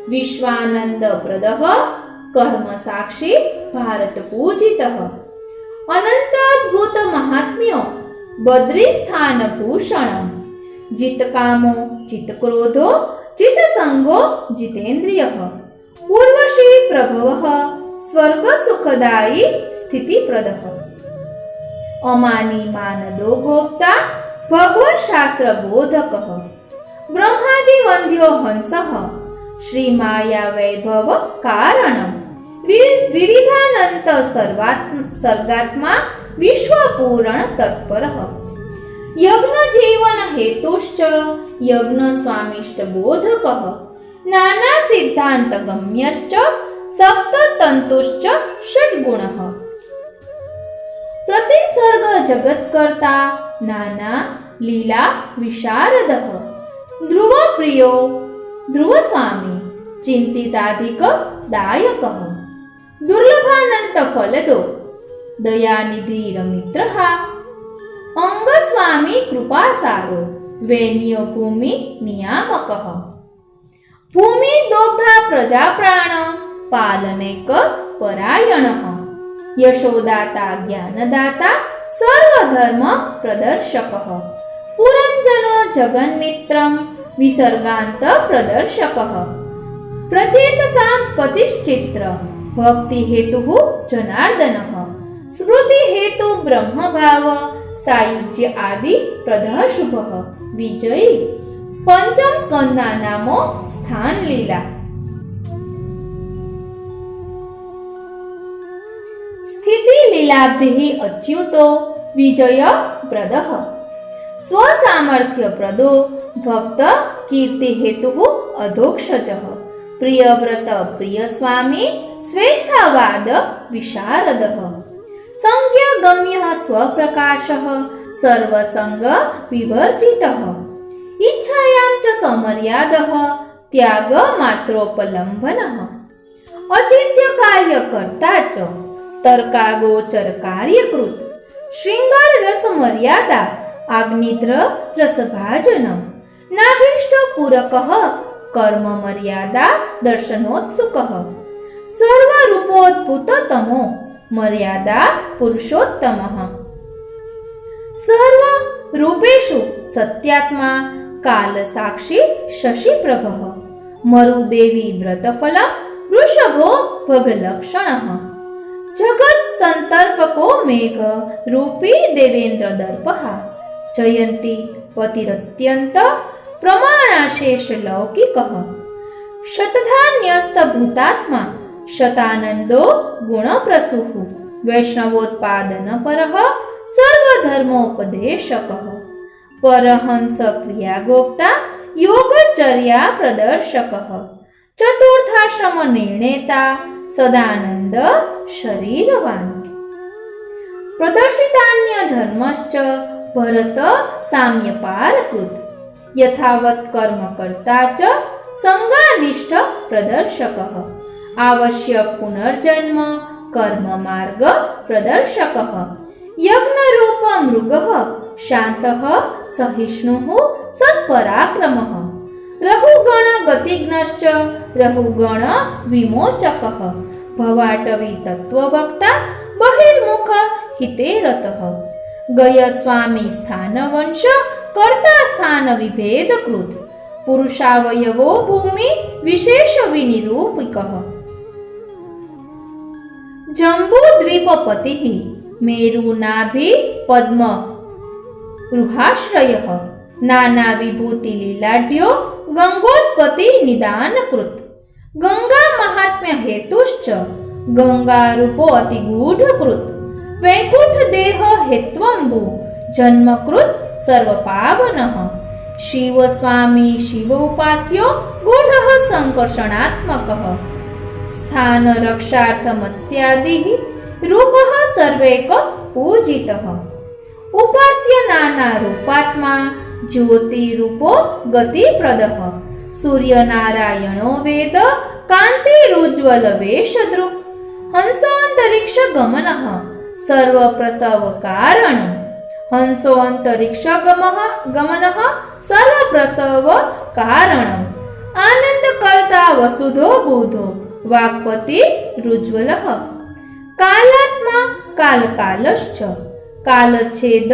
વિશ્વાનંદ પ્રદઃ કર્મ સાક્ષી ભારત પૂજિતઃ અનંતાદ્ભુત મહાત્મ્યો બદ્રી સ્થાન ભૂષણમ જીતકામો જીતક્રોધો જીતસંગો જીતેન્દ્રિયઃ પૂર્વશી પ્રભવઃ સ્વર્ગ સુખદાયી સ્થિતિપ્રદઃ અમાની માનદો ગોપ્તા ભગવત શાસ્ત્ર બોધકઃ બ્રહ્માદિ વંદ્યો હંસઃ શ્રી માયા વૈભવ કારણમ વિવિધાનંત સર્ગાત્મા વિશ્વપૂરણ તત્પરઃ યજ્ઞ જીવન હેતુશ્ચ યજ્ઞ સ્વામિષ્ટ બોધકઃ નાના સિદ્ધાંત ગમ્યશ્ચ સપ્ત તંતુશ્ચ ષડ્ગુણઃ પ્રતિસર્ગ જગત્કર્તા નાના લીલા વિશારદઃ ધ્રુવ પ્રિયો ધ્રુવ સ્વામી ચિંતિતાધિક દાયકઃ દુર્લભાનંત ફલદો દયાનિધિર મિત્રઃ અંગ સ્વામી કૃપાસારો વૈન્ય ભૂમિ નિયામકઃ ભૂમિ દોગ્ધા પ્રજા પ્રાણ પાલનેક પરાયણઃ યશોદાતા જ્ઞાનદાતા સર્વધર્મ પ્રદર્શકઃ પુરંજનો જગન્મિત્રમ વિસર્ગાંત પ્રદર્શકઃ પ્રચેતસાં પતિશ્ચિત્ર ભક્તિ હેતુઃ જનાર્દનઃ સ્મૃતિ હેતુ બ્રહ્મભાવ સાયુજ્ય આદિ પ્રદઃ શુભઃ વિજયી પંચમ સ્કંદના નામો સ્થાન લીલા સ્થિતિ લીલાબ્ધિ અચ્યુતો વિજય પ્રદઃ સ્વસામર્થ્ય પ્રદો ભક્ત કીર્તિ હેતુઃ અધોક્ષજઃ પ્રિયવ્રત પ્રિય સ્વામી સ્વેચ્છાવાદ વિશારદઃ સંજ્ઞાગમ્યઃ સ્વપ્રકાશઃ સર્વસંગ વિવર્જિતઃ ઈચ્છાયાં ચ સમર્યાદઃ ત્યાગ માત્રોપલંબનઃ અચિંત્ય કાર્ય કર્તા ચ તર્કાગોચર કાર્યકૃત શૃંગાર રસ મર્યાદા આગ્નિદ્ર રસભાજનમ નાભીષ્ટ પૂરકઃ કર્મ મર્યાદા દર્શનોત્સુકઃ સર્વરૂપોદ્ભુતતમો મર્યાદા પુરુષોત્તમઃ સર્વ રૂપેષુ સત્યાત્મા કાલ સાક્ષી શશિપ્રભઃ મરુદેવી વ્રતફલ વૃષભો ભગલક્ષણઃ જગત સંતર્પકો મેઘ રૂપી દેવેન્દ્ર દર્પઃ જયંતી પતિરત્યંત પ્રમાણાશેષ લૌકિકઃ શતધાન્યસ્ત ભૂતાત્મા શતાનંદો ગુણપ્રસુઃ વૈષ્ણવોત્પાદન પરઃ સર્વધર્મોપદેશકઃ પરહંસ ક્રિયાગોપ્તા યોગચર્યા પ્રદર્શકઃ ચતુર્થાશ્રમ નિર્ણેતા સદાનંદ શરીરવાન પ્રદર્શિતાન્ય ધર્મશ્ચ ભરત સામ્યપારકૃત યથાવત કર્મ કર્તા ચ સંગાનિષ્ઠ પ્રદર્શકઃ આવશ્યક પુનર્જન્મ કર્મ માર્ગ પ્રદર્શકઃ યજ્ઞરૂપ મૃગઃ શાંતઃ સહિષ્ણુઃ સત્પરાક્રમઃ રહુગણ ગતિજ્ઞશ્ચ રહુગણ વિમોચકઃ ભવાટવી તત્વવક્તા બહિર્મુખ હિતે રતઃ ગય સ્વામી સ્થાનવંશ कर्ता स्थान विभेद कृत पुरुषावयवो भूमि विशेष विनिरूपिकः जम्बूद्वीपपतिः मेरुनाभि पद्म रुहाश्रयः नाना विभूति लीलाढ्यो गंगोत्पत्ति निदानकृत गंगा महात्म्य हेतुश्च गंगा रूपो अतिगूढ़कृत वैकुंठ देह हेत्वंबु जन्मकृत सर्वपावनः शिव स्वामी शिव उपास्यो गूढ़ः संकर्षणात्मकः स्थान रक्षार्थ मत्स्यादिः रूपः सर्वैक पूजितः उपास्य नाना रूपात्मा ज्योति रूपो गतिप्रदः सूर्य नारायणो वेद कान्तिरुज्ज्वल वेशदृक् हंसोऽन्तरिक्ष गमनः सर्व प्रसव कारणम् हंसोऽन्तरिक्ष गमनः सर्व प्रसव कारणम् आनन्दकर्ता वसुधो बुधो वाक्पति रुज्ज्वलः कालात्मा कालकालश्च कालच्छेद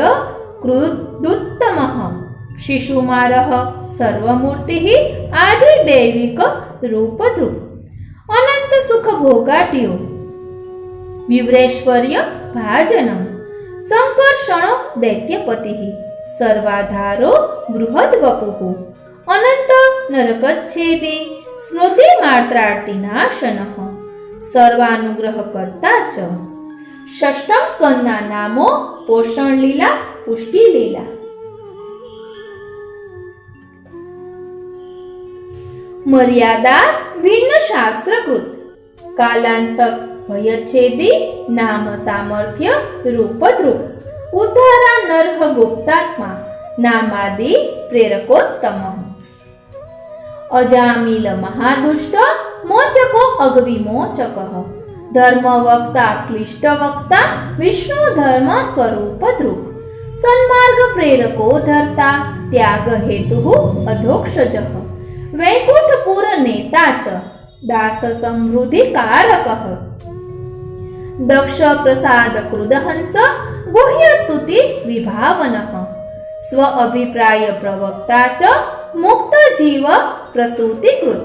कृदुत्तमः शिशुमारः सर्वमूर्तिः आदिदैविक रूपधृक् अनंत सुख भोगाट्यो विव्रेश्वर्य भाजनम् संकर्षणो दैत्यपतिः सर्वाधारो बृहद्वपुः अनंत नरकच्छेदी स्मृति मात्रार्तिनाशनः सर्वानुग्रहकर्ता च षष्ठम स्कंदना नामो पोषण लीला पुष्टि लीला मर्यादा भिन्न शास्त्रकृत कालांत भयच्छेदी नाम सामर्थ्य रूपद्रुप उद्धारा नरह गुप्तात्मा नामादि प्रेरकोत्तम अजामिल महादुष्ट मोचको अग्विमोचकः धर्म वक्ता क्लिष्ट वक्ता विष्णु धर्म स्वरूप ध्रुव सन्मार्ग प्रेरको धर्ता त्याग हेतु अधोक्षजः वैकुंठपुर नेता च दास समृद्धि कारकः दक्ष प्रसाद क्रुदहंस गुह्य स्तुति विभावनः स्व अभिप्राय प्रवक्ता च मुक्त जीव प्रसूतिकृत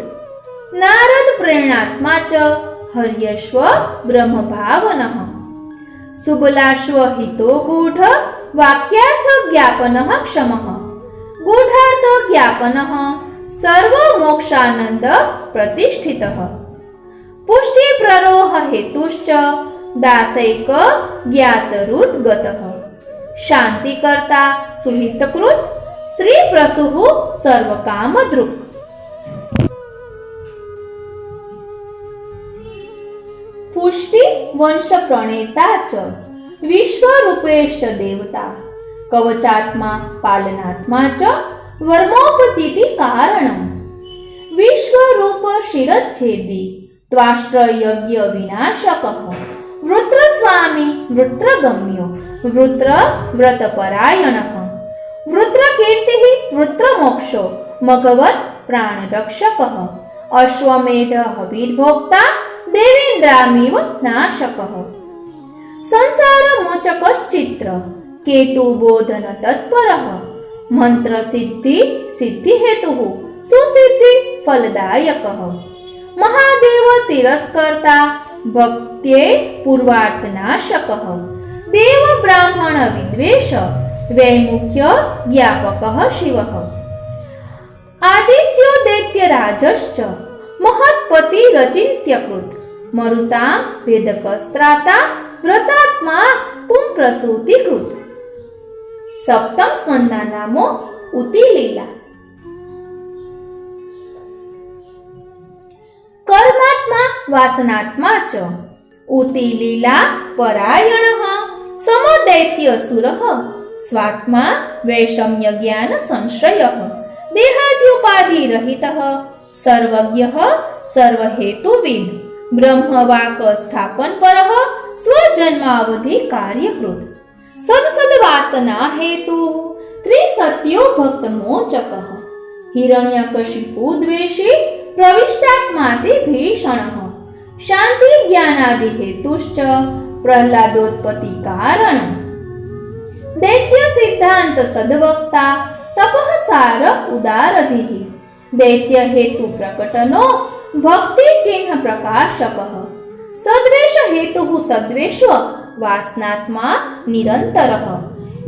नारद प्रेरणात्मा च हर्यश्व ब्रह्म भावनः सुबलाश्व हितो गूढ़ वाक्यार्थ ज्ञापनः क्षमः गूढ़ार्थ ज्ञापनः सर्व मोक्षानंद प्रतिष्ठितः पुष्टि प्ररोह हेतुश्च दासैक ज्ञातरुद्गतः शांतिकर्ता सुहितकृत स्त्री प्रसूः सर्वकामदृक् पुष्टि वंश प्रणेता च विश्वरूपेष्ट देवता कवचात्मा पालनात्मा च वर्मोपचिति कारणम् विश्वरूप शिरच्छेदी त्वाष्ट्र यज्ञ विनाशकः वृत्रस्वामी वृत्रगम्यो वृत्र व्रतपरायणः वृत्रकीर्तिः वृत्रमोक्षो मघवत् प्राणरक्षकः अश्वमेध हविर्भोक्ता देवेन्द्रामिव नाशकः संसार मोचकश्चित्र केतुबोधन तत्परः मंत्र सिद्धि सिद्धि हेतुः सुसिद्धि फलदायकः महादेव तिरस्कर्ता भक्त्ये पूर्वार्थ नाशकः देव ब्राह्मण विद्वेष वैमुख्य ज्ञापकः शिवः आदित्यो दैत्य राजश्च महत्पति रचिन्त्यकृत मरुतां भेदकस्त्राता व्रतात्मा पुंप्रसूतिकृत सप्तम स्कंदा नामो उति लीला कर्मात्मा वासनात्मा च उति लीला परायणः समदैत्यसुरः स्वात्मा वैषम्य ज्ञान संश्रयः देहाद्युपाधि रहितः सर्वज्ञः सर्वहेतुविद ब्रह्मवाक स्थापन परः स्वजन्मावधि कार्यकृत सद वासना हेतु त्रिसत्यो भक्त मोचकः हिरण्यकशिपु द्वेषी प्रविष्टात्माति भीषणः शांति ज्ञानादि हेतुश्च प्रह्लादोत्पत्ति कारणम् दैत्य सिद्धांत सद्वक्ता तपः सार उदारधिः दैत्य हेतु प्रकटनो भक्ति चिन्ह प्रकाशकः सद्वेष हेतुः सद्वेषो वासनात्मा निरन्तरः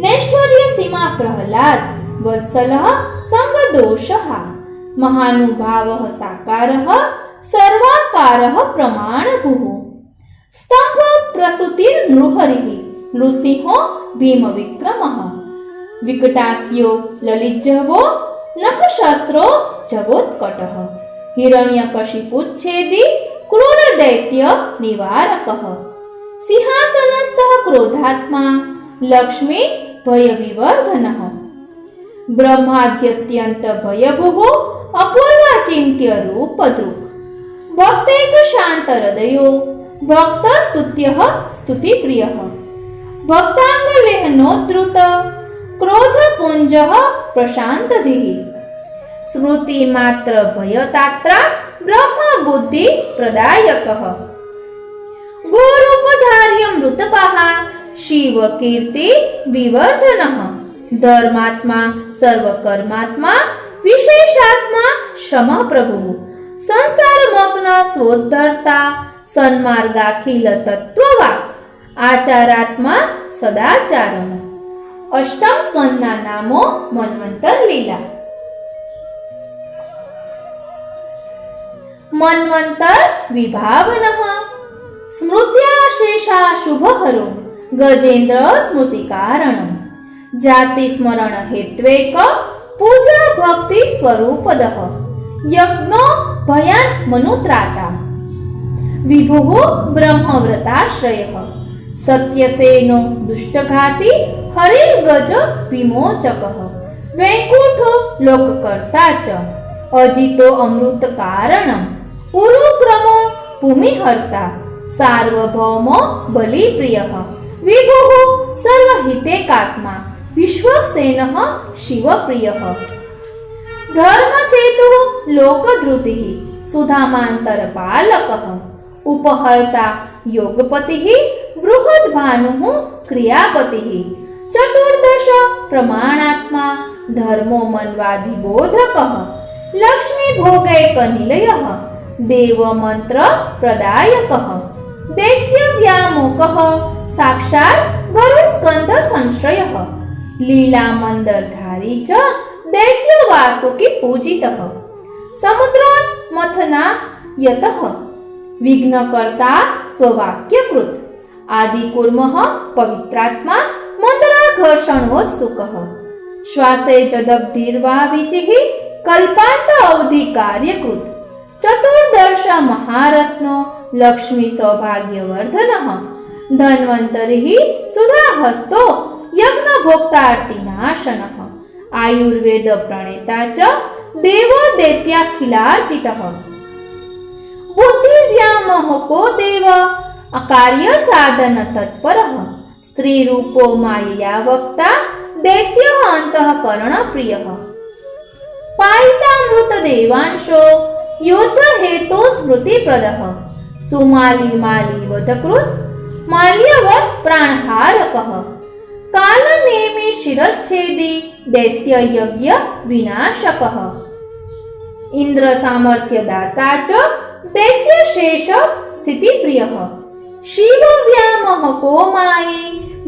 नैष्ठुर्य सीमा प्रहलाद वत्सलः संगदोषः महानुभावः साकारः सर्वाकारः प्रमाणभूः स्तंभ प्रसूतिर्नृहरिः नृसिंहो भीमविक्रमः विकटास्यो ललितजभो नखशस्त्रो जभोत्कटः हिरण्यकशिपुच्छेदी क्रूरदैत्य निवारकः सिंहासनस्थः क्रोधात्मा लक्ष्मी भयविवर्धनः ब्रह्माद्यत्यन्त भयभुः अपूर्वाचिन्त्य रूपदृक् भक्तैक शान्त हृदयो भक्तस्तुत्यः स्तुतिप्रियः भक्ताङ्गलेहनोद्धृत क्रोधपुञ्जः प्रशान्तधिः स्मृतिमात्र भयतात्रा ब्रह्मबुद्धि प्रदायकः गोरूपधार्यमृतपाः शिवकीर्ति विवर्धनः धर्मात्मा सर्वकर्मात्मा विशेषात्मा क्षमाप्रभुः संसारमग्न स्वोद्धर्ता सन्मार्गाखिल तत्त्ववाक् आचारात्मा सदाचारः अष्टम स्कंदना नामो मन्वंतर लीला मन्वंतर विभावनः स्मृत्याशेषा शुभहरो गजेन्द्र स्मृति कारणम् जाति स्मरण हेत्वेक पूजा भक्ति स्वरूपदः यज्ञो भयान् मनुत्राता विभुः ब्रह्मव्रताश्रयः सत्यसेनो दुष्टघाती हरिर्गज विमोचकः वैकुंठो लोककर्ता च अजितो अमृत कारणम् उरुक्रमो भूमिहर्ता सार्वभौमो बलिप्रियः विभुः सर्वहितेकात्मा विश्वक्सेनः शिवप्रियः धर्मसेतुः लोकधृतिः सुधामान्तरपालकः उपहर्ता योगपतिः बृहद्भानुः क्रियापतिः चतुर्दश प्रमाणात्मा धर्मो मन्वाधिबोधकः लक्ष्मीभोगैकनिलयः देवमन्त्र प्रदायकः दैत्यव्यामोकः साक्षात् गरुडस्कन्ध संश्रयः लीलामन्दरधारी च दैत्यवासुकी पूजितः समुद्रोन्मथनायतः विघ्नकर्ता स्ववाक्यकृत् आदिकूर्मः पवित्रात्मा मन्दराघर्षणोत्सुकः श्वासे जदब्धिर्वाविचिः कल्पान्त अवधि कार्यकृत् चतुर्दश महारत्नो लक्ष्मी सौभाग्यवर्धनः धन्वन्तरिः सुधाहस्तो यज्ञभोक्तार्तिनाशनः आयुर्वेद प्रणेता च देवो दैत्याखिलार्चितः बुद्धिव्यामोहको देव अकार्य साधन तत्परः स्त्रीरूपो मायया वक्ता दैत्यः अंतःकरण प्रियः पायितामृत देवांशो युद्ध हेतु स्मृतिप्रदः सुमाली माली वधकृत् माल्यवत् प्राणहारकः कालनेमि शिरच्छेदी दैत्य यज्ञ विनाशकः इंद्र सामर्थ्य दाता च दैत्य शेष स्थिति प्रियः शिवो व्यामोहको मायी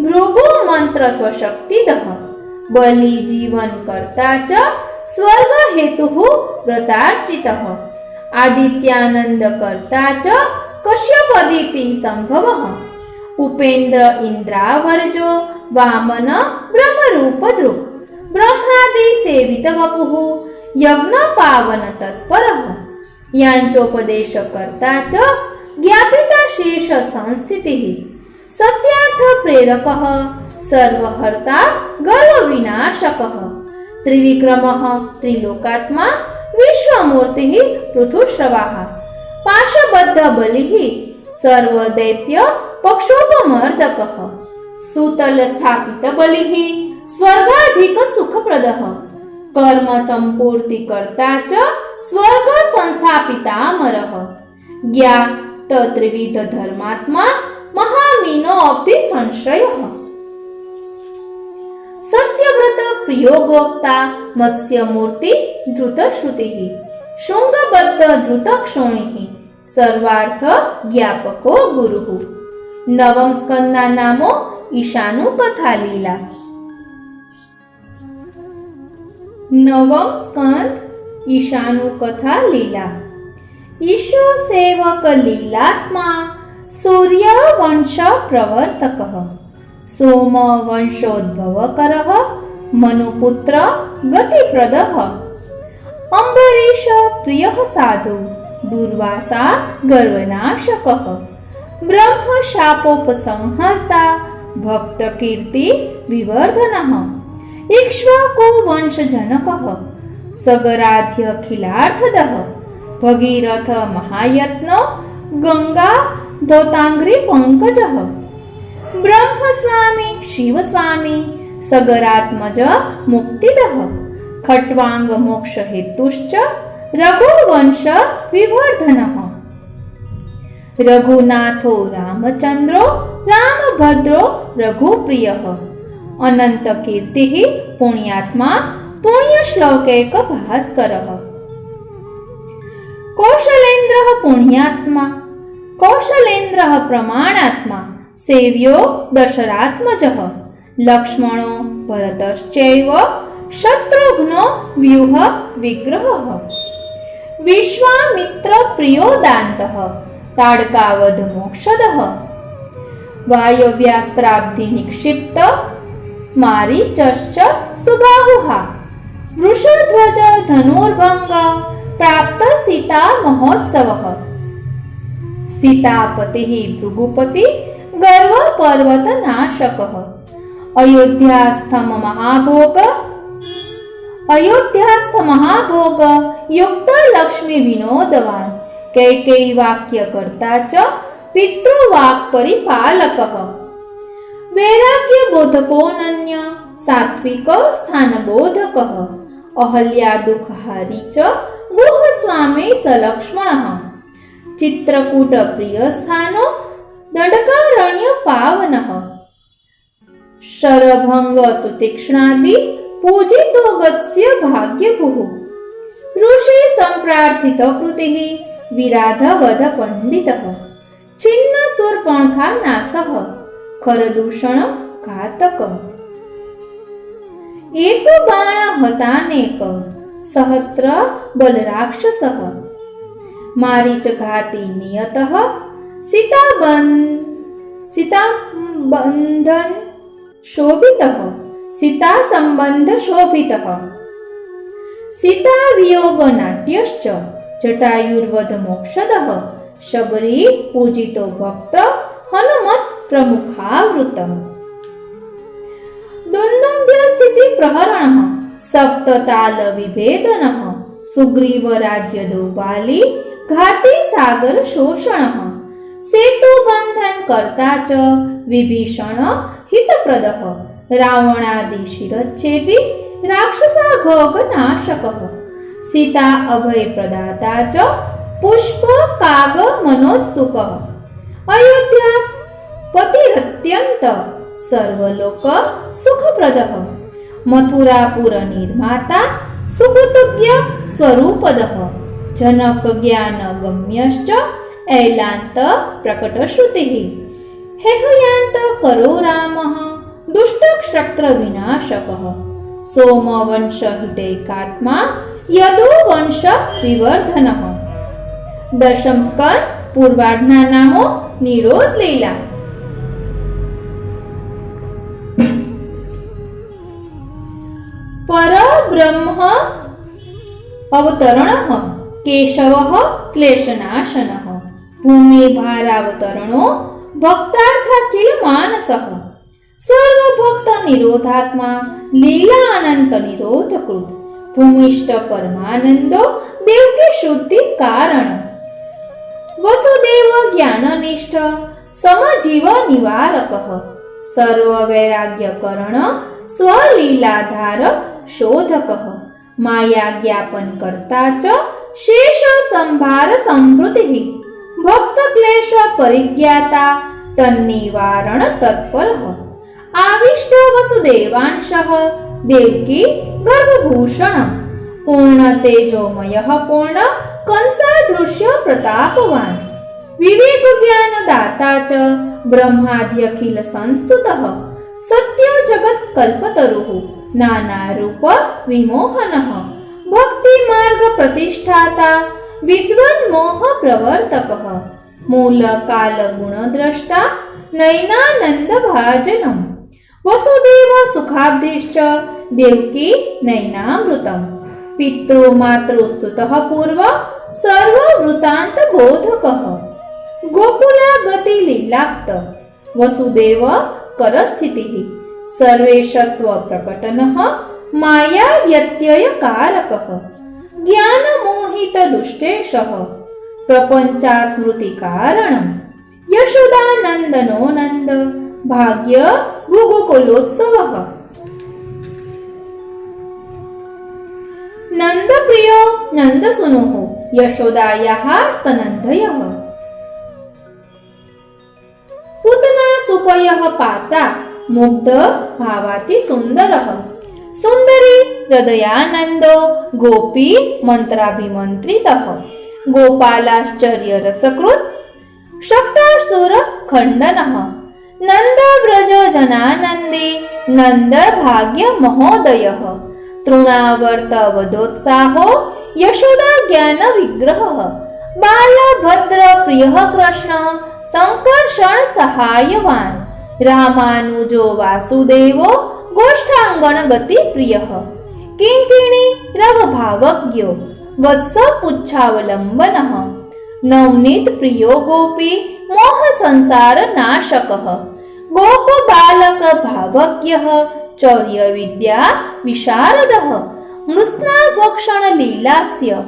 भृगु मंत्र स्वशक्तिदः बलि जीवन कर्ता च स्वर्ग हेतुः व्रतार्चितः आदित्यानंद कर्ता च कश्यपदिति संभवः उपेन्द्र इंद्रावर्जो वामन ब्रह्मरूपदृक् ब्रह्मादि सेवित वपुः यज्ञ पावन तत्परः यांचोपदेश कर्ता च ज्ञापिता शेष संस्थितिः सत्यार्थ प्रेरकः सर्वहर्ता गर्व विनाशकः त्रिविक्रमः त्रिलोकात्मा विश्वमूर्तिः पृथुश्रवाः पाशबद्ध बलिः सर्वदैत्य पक्षोपमर्दकः सूतल स्थापित बलिः स्वर्गाधिक सुखप्रदः कर्म संपूर्ति कर्ता च स्वर्ग संस्थापितामरः ज्ञात त्रिविध धर्मात्मा महामीनो अब्धि संश्रयः सत्यव्रत प्रियो गोप्ता मत्स्यमूर्ति धृतश्रुतिः शृंगबद्ध धृतक्षोणिः सर्वार्थ ज्ञापको गुरुः। नवम स्कंदना नामो ईशानु कथा लीला। नवम स्कंद ईशानु कथा लीला। ईशो सेवक लीलात्मा सूर्य वंश प्रवर्तकः सोम वंशोद्भवकरः मनुपुत्र गतिप्रदः अम्बरीश प्रियः साधु दुर्वासा गर्वनाशकः ब्रह्म शापोपसंहर्ता भक्त कीर्ति विवर्धनः इक्ष्वाकु वंशजनकः सगराध्यखिलार्थदः भगीरथ महायत्नो गंगा धौतांग्री पंकजः ब्रह्मस्वामी शिवस्वामी सगरात्मज मुक्तिदः खट्वांग मोक्ष हेतुश्च रघुवंश विवर्धनः रघुनाथो रामचंद्रो रामभद्रो रघुप्रियः अनंत कीर्तिः पुण्यात्मा पुण्यश्लोकैक भास्करः कौशलेन्द्रः पुण्यात्मा कौशलेन्द्रः प्रमाणात्मा सेव्यो दशरात्मजः लक्ष्मणो भरतश्चैव शत्रुघ्नो व्यूह विग्रहः विश्वामित्र प्रियो दान्तः ताडकावध मोक्षदः वायव्यास्त्राब्धि निक्षिप्त मारीचश्च सुबाहुः वृषध्वज धनुर्भंग प्राप्त सीता महोत्सवः सीतापतिः भृगुपति गर्व पर्वत नाशकः अयोध्यास्थ महाभोग युक्त लक्ष्मी विनोदवान कैकेयी वाक्य कर्ता च पितृवाक् परिपालकः वैराग्य बोधकोऽनन्य सात्विक स्थान बोधकः अहल्या दुःखहारी च गुहस्वामी सलक्ष्मणः चित्रकूट प्रिय स्थानो दंडकारण्य पावनः शरभंग सुतीक्ष्णादि पूजितो गस्य भाग्यभुः ऋषि संप्रार्थित कृतिः विराधवध पंडितः छिन्न शूर्पणखा नासः खरदूषण घातक एक बाण हतानेक सहस्र बलराक्षसः मारीच घाती नियतः सीताबंधन शोभितः सीता संबंध शोभितः सीता वियोग नाट्यश्च जटायुर्वध मोक्षदः शबरी पूजितो भक्त हनुमत प्रमुखावृतः दुन्दुभ्य स्थिति प्रहरणः सप्तताल विभेदनः सुग्रीव राज्य दोबाली घाती सागर शोषणः सेतु बंधन कर्ता च विभीषण हितप्रदः रावणादि शिरच्छेदी राक्षसा भोग नाशकः सीता अभय प्रदाता च पुष्प काग मनोत्सुकः अयोध्या पतिरत्यंत सर्वलोक सुखप्रदः मथुरापुर निर्माता सुकृतज्ञ स्वरूपदः जनक ज्ञान गम्यश्च ऐलांत प्रकट श्रुतिः हेहयान्त करो रामः दुष्ट क्षत्र विनाशकः सोम वंश हितैकात्मा यदु वंश विवर्धनः। दशम स्कंद पूर्वार्धना नामो निरोध लीला। परब्रह्म अवतरणः केशवः क्लेशनाशनः भूमिभारावतरणो भक्तार्थाखिल मानसः सर्वभक्त निरोधात्मा लीला अनंत निरोधकृत भूमिष्ठ परमानंदो देवकी शुद्धि कारण वसुदेव ज्ञाननिष्ठ समजीव निवारकः सर्व वैराग्यकरण स्वलीलाधार शोधकः माया ज्ञापन कर्ता च शेष संभार संभृतिः भक्त क्लेश परिज्ञाता तन्निवारण तत्परः आविष्ट वसुदेवांशः देवकी गर्भभूषणं पूर्णतेजोमयः पूर्ण कंसादृश्य प्रतापवान् विवेक ज्ञान दाता च ब्रह्माद्यखिल संस्तुतः सत्यो जगत् कल्पतरुः नाना रूप विमोहनः भक्ति मार्ग प्रतिष्ठाता विद्वन् मोह प्रवर्तकः मूल काल गुण द्रष्टा नैनानंद भाजनम् वसुदेव सुखाब्धिश्च देवकी नैनामृतम् पितृ मातृस्तुतः पूर्व सर्ववृतान्त बोधकः गोकुला गति लीलाक्त वसुदेव करस्थितिः सर्वेशत्व प्रकटनः माया व्यत्यय कारकः ज्ञान मोहित दुष्टेशः प्रपंचा स्मृति कारणम् यशोदानन्दनो नन्द भाग्य भुगुकुलोत्सवः नन्दप्रियो नन्दसुनुः यशोदायाः स्तनन्दयः पुतना सुपयः पाता मुग्ध भावाति सुन्दरः सुन्दरी हृदयानन्दो गोपी मन्त्राभिमन्त्रितः गोपालाश्चर्य रसकृत् शक्तासुर खण्डनः नन्दव्रज जनानन्दे नन्द भाग्य महोदयः तृणावर्त वधोत्साहो यशोदा ज्ञान विग्रहः बालभद्र प्रियः कृष्ण संकर्षण सहायवान् रामानुजो वासुदेवो गोष्ठांगण गति प्रियः किंकिणी रव भावज्ञो वत्स पुच्छावलंबनः नवनीत प्रियो गोपी मोह संसार नाशकः गोप बालक भावज्ञः चौर्य विद्या विशारदः मृत्स्ना भक्षण लीलास्य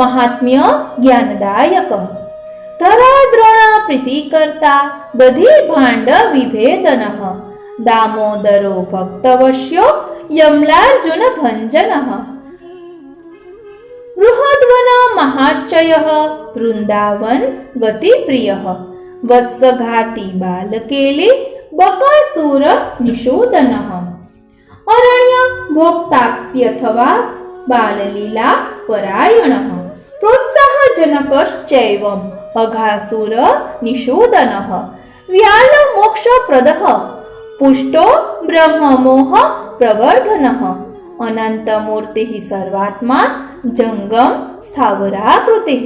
महात्म्य ज्ञानदायकः धराद्रोण प्रीतिकर्ता दधि भाण्ड विभेदनः दामोदरो भक्तवश्यो यमलार्जुन भञ्जनः बृहद्वन महाश्चयः वृन्दावन गतिप्रियः वत्सघाती बालकेली बकासुर निषूदनः अरण्य भोक्ताप्यथवा बाललीला परायणः प्रोत्साहजनकश्चैवम् अघासुर निषूदनः व्यालमोक्षप्रदः पुष्टो ब्रह्ममोह प्रवर्धनः अनन्तमूर्तिः सर्वात्मा जंगम स्थावराकृतिः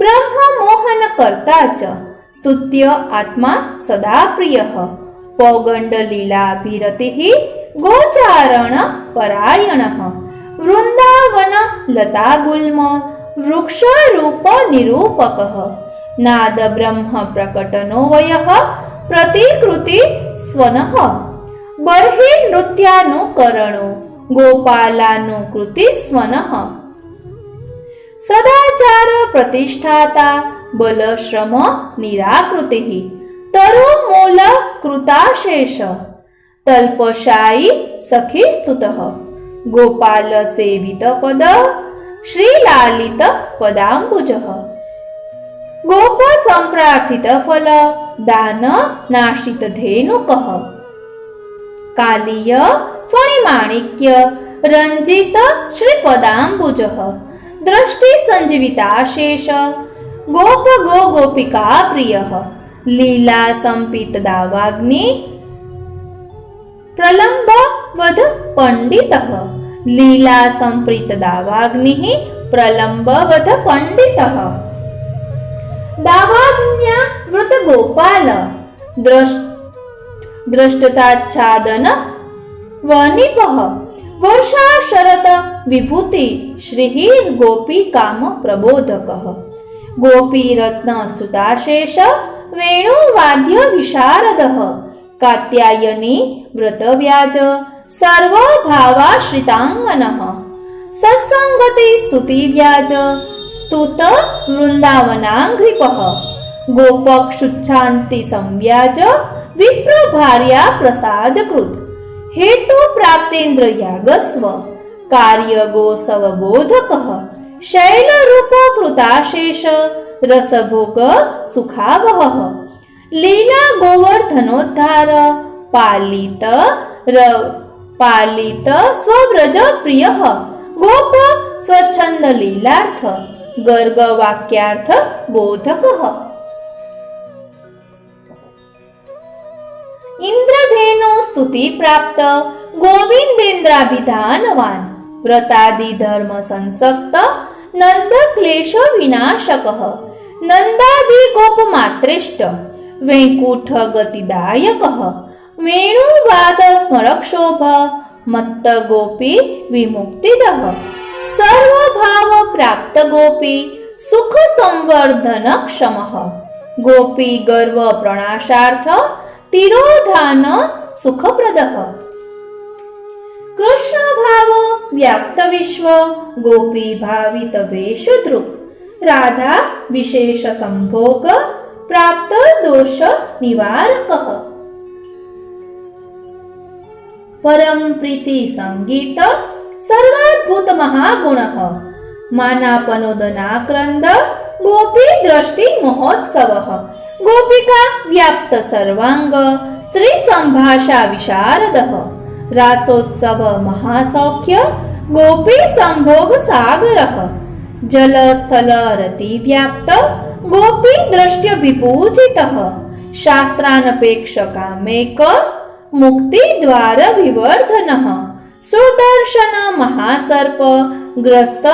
ब्रह्ममोहनकर्ता च स्तुत्य आत्मा सदा प्रियः पौगण्डलीलाभिरतिः गोचारण परायणः वृन्दावन लतागुल्म वृक्षरूप निरूपकः नाद ब्रह्म प्रकटनो वयः प्रतिकृति स्वनः बर्हिर्नृत्यानुकरणो गोपालानुकृति स्वनः सदाचार प्रतिष्ठाता बलश्रम निराकृतिः तरुमूल कृताशेष तल्पशायी सखी स्तुतः गोपाल सेवित पद श्रीलालित पदाम्बुजः गोप संप्रार्थित फल दान नाशित धेनुकः कालीय फणिमाणिक्य रंजित श्रीपदाम्बुजः दृष्टि संजीविताशेष गोप गो गोपिका प्रियः लीला संपित दावाग्नि प्रलंब वध पंडितः लीला संप्रीत दावाग्निः प्रलंब वध पंडितः दावाग्न्या वृत गोपाल दृष्टताच्छादन वनिपः वर्षा शरत विभूति श्रीः गोपी काम प्रबोधकः गोपी रत्न सुताशेष वेणुवाद्य विशारदः कात्यायनी व्रतव्याज सर्वभावाश्रिताङ्गनः सत्संगति स्तुतिव्याज स्तुत वृन्दावनाङ्घ्रिपः गोपक्षुच्छान्ति संव्याज विप्र भार्या प्रसादकृत् हेतु प्राप्तेन्द्र यागस्व कार्य गोसव बोधकः शैलरूप कृताशेष रसभोग सुखावहः लीला गोवर्धनोद्धार पालित पालित स्वव्रज प्रिय गोप स्वच्छंद लीलार्थ गर्ग वाक्यार्थ बोधक इंद्रधेनु स्तुति प्राप्त गोविंदेन्द्राभिधानवान व्रतादि धर्म संसक्त नंद क्लेश विनाशक नंदादि गोप मात्रेष्ट वैकुंठ गतिदायक वेणुवाद स्मरक शोभ मत्त गोपी विमुक्तिदः सर्वभाव प्राप्त गोपी सुख संवर्धन क्षमः गोपी गर्व प्रणाशार्थ तिरोधान सुखप्रदः कृष्ण भाव व्याप्त विश्व गोपी भावित वेशुद्रुक राधा विशेष संभोग प्राप्त दोष निवारकः परम प्रीति संगीत सर्वाद्भुत महागुणः मानापनोदनाक्रंद गोपी दृष्टि महोत्सवः गोपिका व्याप्त सर्वांग स्त्री संभाषा विशारदः रासोत्सव महासौख्य गोपी संभोग सागरः जल स्थल रति व्याप्त गोपी दृष्ट्य विपूजितः शास्त्रानपेक्षकामेक मुक्ति द्वार विवर्धनः सुदर्शन महासर्प ग्रस्त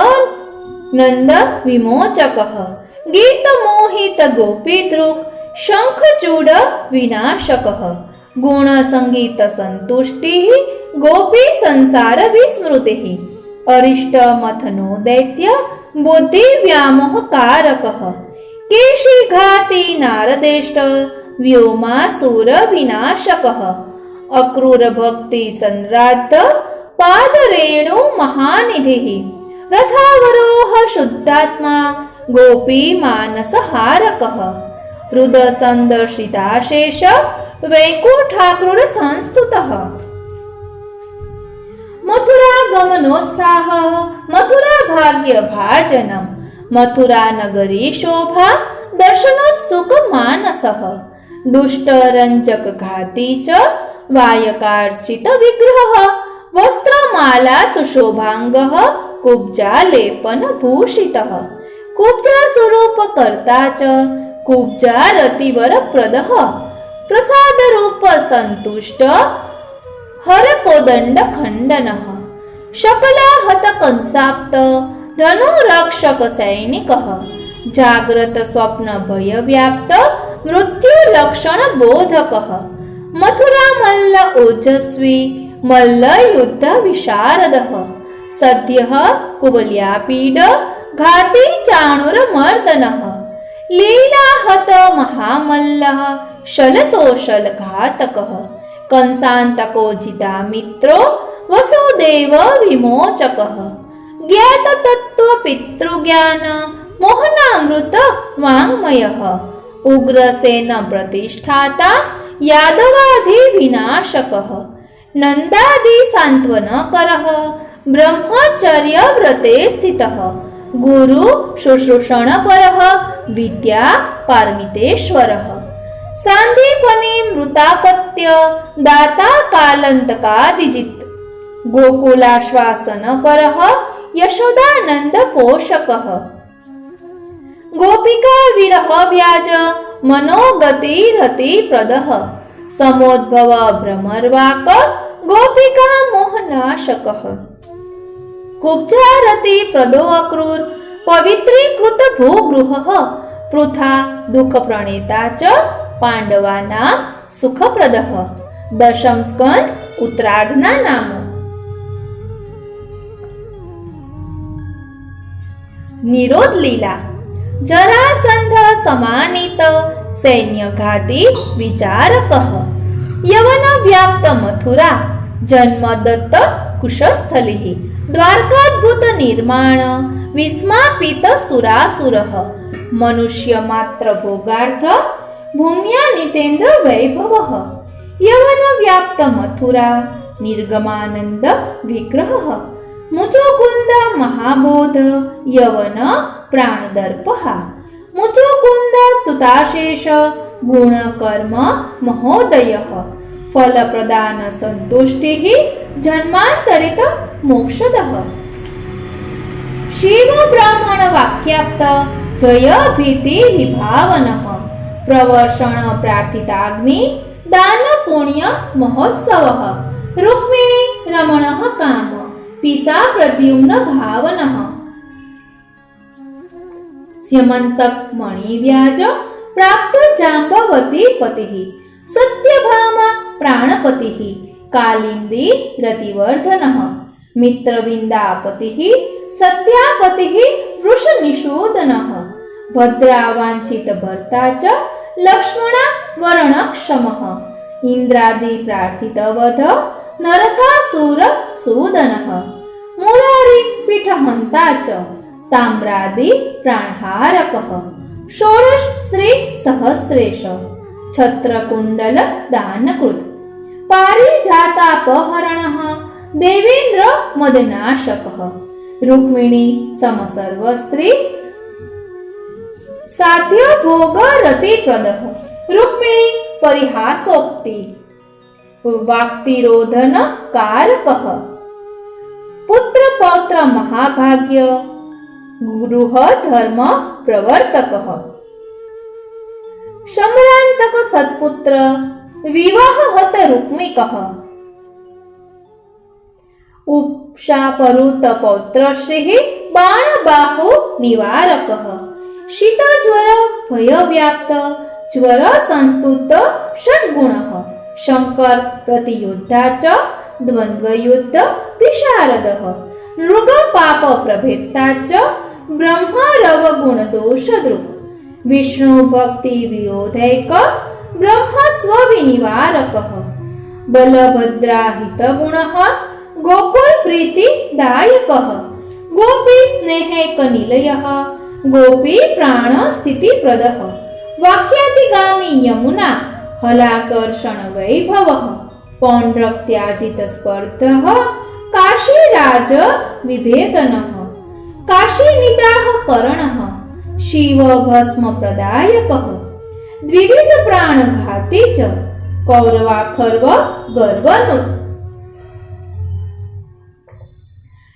नंद विमोचकः गीत मोहित गोपीदृक् शंखचूड विनाशकः गुण संगीत संतुष्टिः गोपी संसार विस्मृतिः अरिष्ट मथनो दैत्य बुद्धि व्यामोह कारकः केशिघाती नारदेष्ट व्योमासुर विनाशकः अक्रूर भक्ति संराद्ध पादरेणु महानिधिः रथावरोह शुद्धात्मा गोपी मानस हारकः रुद संदर्शिताशेष वैकुंठाक्रूर संस्तुतः मथुरा गमनोत्साह मथुरा भाग्य भाजनम मथुरा नगरी शोभा दर्शनोत्सुक मानसः दुष्ट रंजक घाती च वायकार्चित विग्रह वस्त्रमाला सुशोभांगः कुब्जा लेपन भूषितः कुब्जा स्वरूप कर्ता च कुब्जा रतिवर प्रदः प्रसाद रूप संतुष्ट हर कोदंड खंडनः शकलाहत कंसाप्त धनुरक्षक सैनिकः जाग्रत स्वप्न भय व्याप्त मृत्यु लक्षण बोधकः मथुरा मल्ल ओजस्वी मल्ल युद्ध विशारदः सद्यः कुवल्यापीड घाती चाणुर मर्दनः लीलाहत महामल्लः शलतोषल घातकः कंसान्तको जिता मित्रो वसुदेव विमोचकः ज्ञात तत्व पितृज्ञान मोहनामृत वाङ्मयः उग्रसेन प्रतिष्ठाता यादवाधि विनाशकः नंदादि सांत्वनकरः ब्रह्मचर्य व्रते स्थितः गुरु शुश्रूषणपरः विद्या पारमितेश्वरः सांदीपनी मृतापत्य दाता कालंतकादिजित् गोकुलाश्वासनपरः यशोदानंद पोषकः गोपिका विरह व्याज मनोगतिरति प्रदः समोद्भव भ्रमर्वाक गोपिका मोहनाशकः कुब्जारति प्रदो अक्रूर पवित्रीकृत भूगृहः पृथा दुःख प्रणेता च पांडवानां सुखप्रदः दशम स्कंद उत्तरार्धना नाम निरोध लीला जरासंध समानित सैन्यघाती विचारकः यवन व्याप्त मथुरा जन्मदत्त कुशस्थलिः द्वारकाद्भुत निर्माण विस्मापित सुरासुरः मनुष्य मात्र भोगार्थ भूम्या नितेन्द्र वैभवः यवन व्याप्त मथुरा निर्गमानंद विग्रहः मुचुकुंद महाबोध यवन प्राणदर्पः मुचुकुंद स्तुताशेष गुण कर्म महोदयः फलप्रदान संतुष्टिः जन्मान्तरित मोक्षदः। शिव ब्राह्मण वाक्याप्त जय भीति विभावनः प्रवर्षण प्रार्थिताग्नि दान पुण्य महोत्सवः रुक्मिणी रमणः काम पिता प्रद्युम्न भावनः स्यमन्तक मणिव्याज प्राप्त जाम्बवती पतिः सत्यभामा प्राणपतिः कालिन्दी रतिवर्धनः मित्रविन्दापतिः सत्यापतिः वृषनिषूदनः भद्रावाञ्छित भर्ता च लक्ष्मणा वरणक्षमः इन्द्रादि प्रार्थितवध नरकासुर सूदनः मुरारी पीठहन्ता च ताम्रादि प्राणहारकः षोडश श्री सहस्रेश छत्रकुण्डल दानकृत् पारिजातापहरणः देवेन्द्र मदनाशकः रुक्मिणी समसर्वस्त्री साध्य भोग रतिप्रदः रुक्मिणी परिहासोक्ति वाक्तिरोधन कारकः पुत्र पौत्र महाभाग्य गृह धर्म प्रवर्तकः सम्रान्तक सत्पुत्र विवाह हत रुक्मिकः उपशापरुत पौत्र श्रीः बाणबाहु निवारकः शीतज्वर भयव्याप्त ज्वर संस्तुत षड्गुणः शंकर प्रतियोद्धा च द्वन्द्वयुद्ध विशारदः नृग पाप प्रभेत्ता च ब्रह्म रव गुण दोष दृक् विष्णु भक्ति विरोधैक ब्रह्म स्वविनिवारकः बलभद्राहित गुणः गोकुल प्रीति दायकः गोपी स्नेहैक निलयः गोपी प्राण स्थिति प्रदः वाक्यातिगामी यमुना हलाकर्षण वैभवः पौंड्रक त्याजित स्पर्धः काशीराज विभेदनः काशीनिदाह करणः शिव भस्म प्रदायकः द्विविध प्राणघाती च कौरवाखर्व गर्वनुत्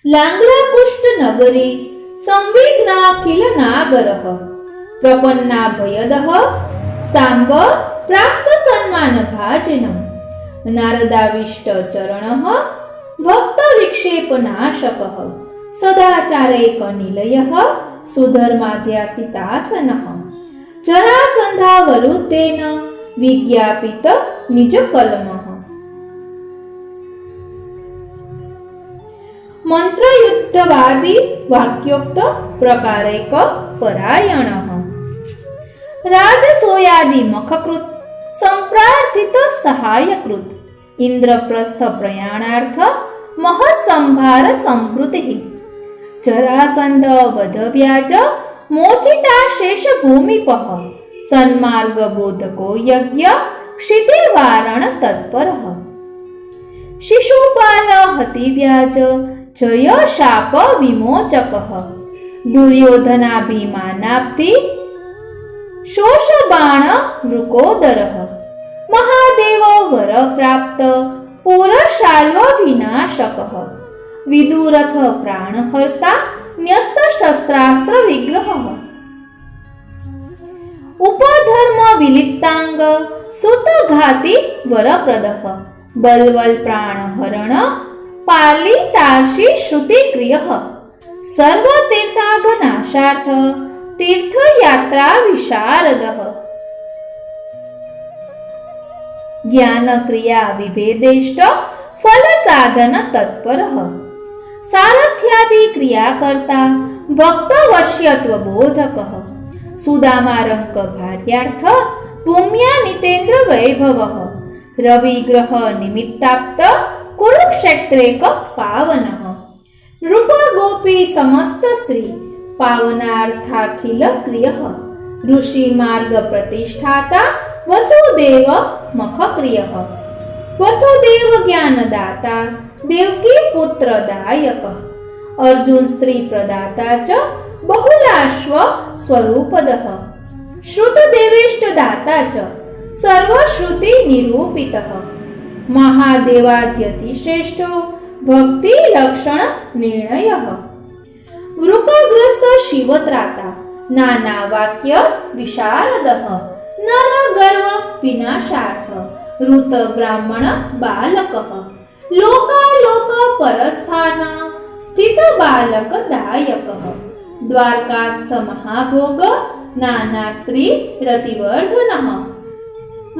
लांगला कुष्ठ नगरी संविघ्नाखिल नागरः प्रपन्ना भयदः सांब प्राप्त सन्मान भाजनम् नारदाविष्ट चरणः भक्त विक्षेप नाशकः सदाचारैक निलयः सुधर्माध्यासितासनः जरासन्धावरुद्धेन विज्ञापित निज कलमः मंत्रयुद्धवादी वाक्योक्त प्रकारैक परायणः राजसोयादि मखकृत संप्रार्थित सहायकृत इंद्रप्रस्थ प्रयाणार्थ महत् संभार संवृतिः जरासंध वध व्याज मोचिता शेष भूमिपः सन्मार्ग बोधको यज्ञ क्षितिवारण तत्परः शिशुपाल हति व्याज जय शाप विमोचकः दुर्योधनाभिमानाब्धि शोषबाण वृकोदरः महादेव वर प्राप्त पुरशाल्व विनाशकः विदुरथ प्राणहर्ता न्यस्त शस्त्रास्त्र विग्रहः उपधर्म विलिप्तांग सुतघाती वरप्रदः बलवल प्राणहरण पालिताशी श्रुतिक्रियः सर्वतीर्थागनाशार्थ तीर्थयात्रा विशारदः ज्ञान क्रिया विभेदेष्ट फल साधन तत्परः सारथ्यादि क्रिया कर्ता भक्त वश्यत्व बोधकः सुदामारंक भार्यार्थ भूम्या नितेन्द्र वैभवः रविग्रह निमित्ताप्त कुरुक्षेत्रेक पावनः नृप गोपी समस्त स्त्री पावनार्थाखिल क्रियः ऋषि मार्ग प्रतिष्ठाता वसुदेव मखक्रियः वसुदेव ज्ञानदाता देवकी पुत्र दायकः अर्जुन स्त्री प्रदाता च बहुलाश्व स्वरूपदः श्रुतदेवेष्ट दाता च सर्वश्रुति निरूपितः महादेवाद्यति श्रेष्ठो भक्ति लक्षण निर्णय। वृकग्रस्त शिवत्राता नाना वाक्य विशारदः नर गर्व विनाशार्थ ऋत ब्राह्मण बालकः लोकालोक परस्थान स्थित बालक दायकः द्वारकास्थ महाभोग नाना स्त्री रतिवर्धनः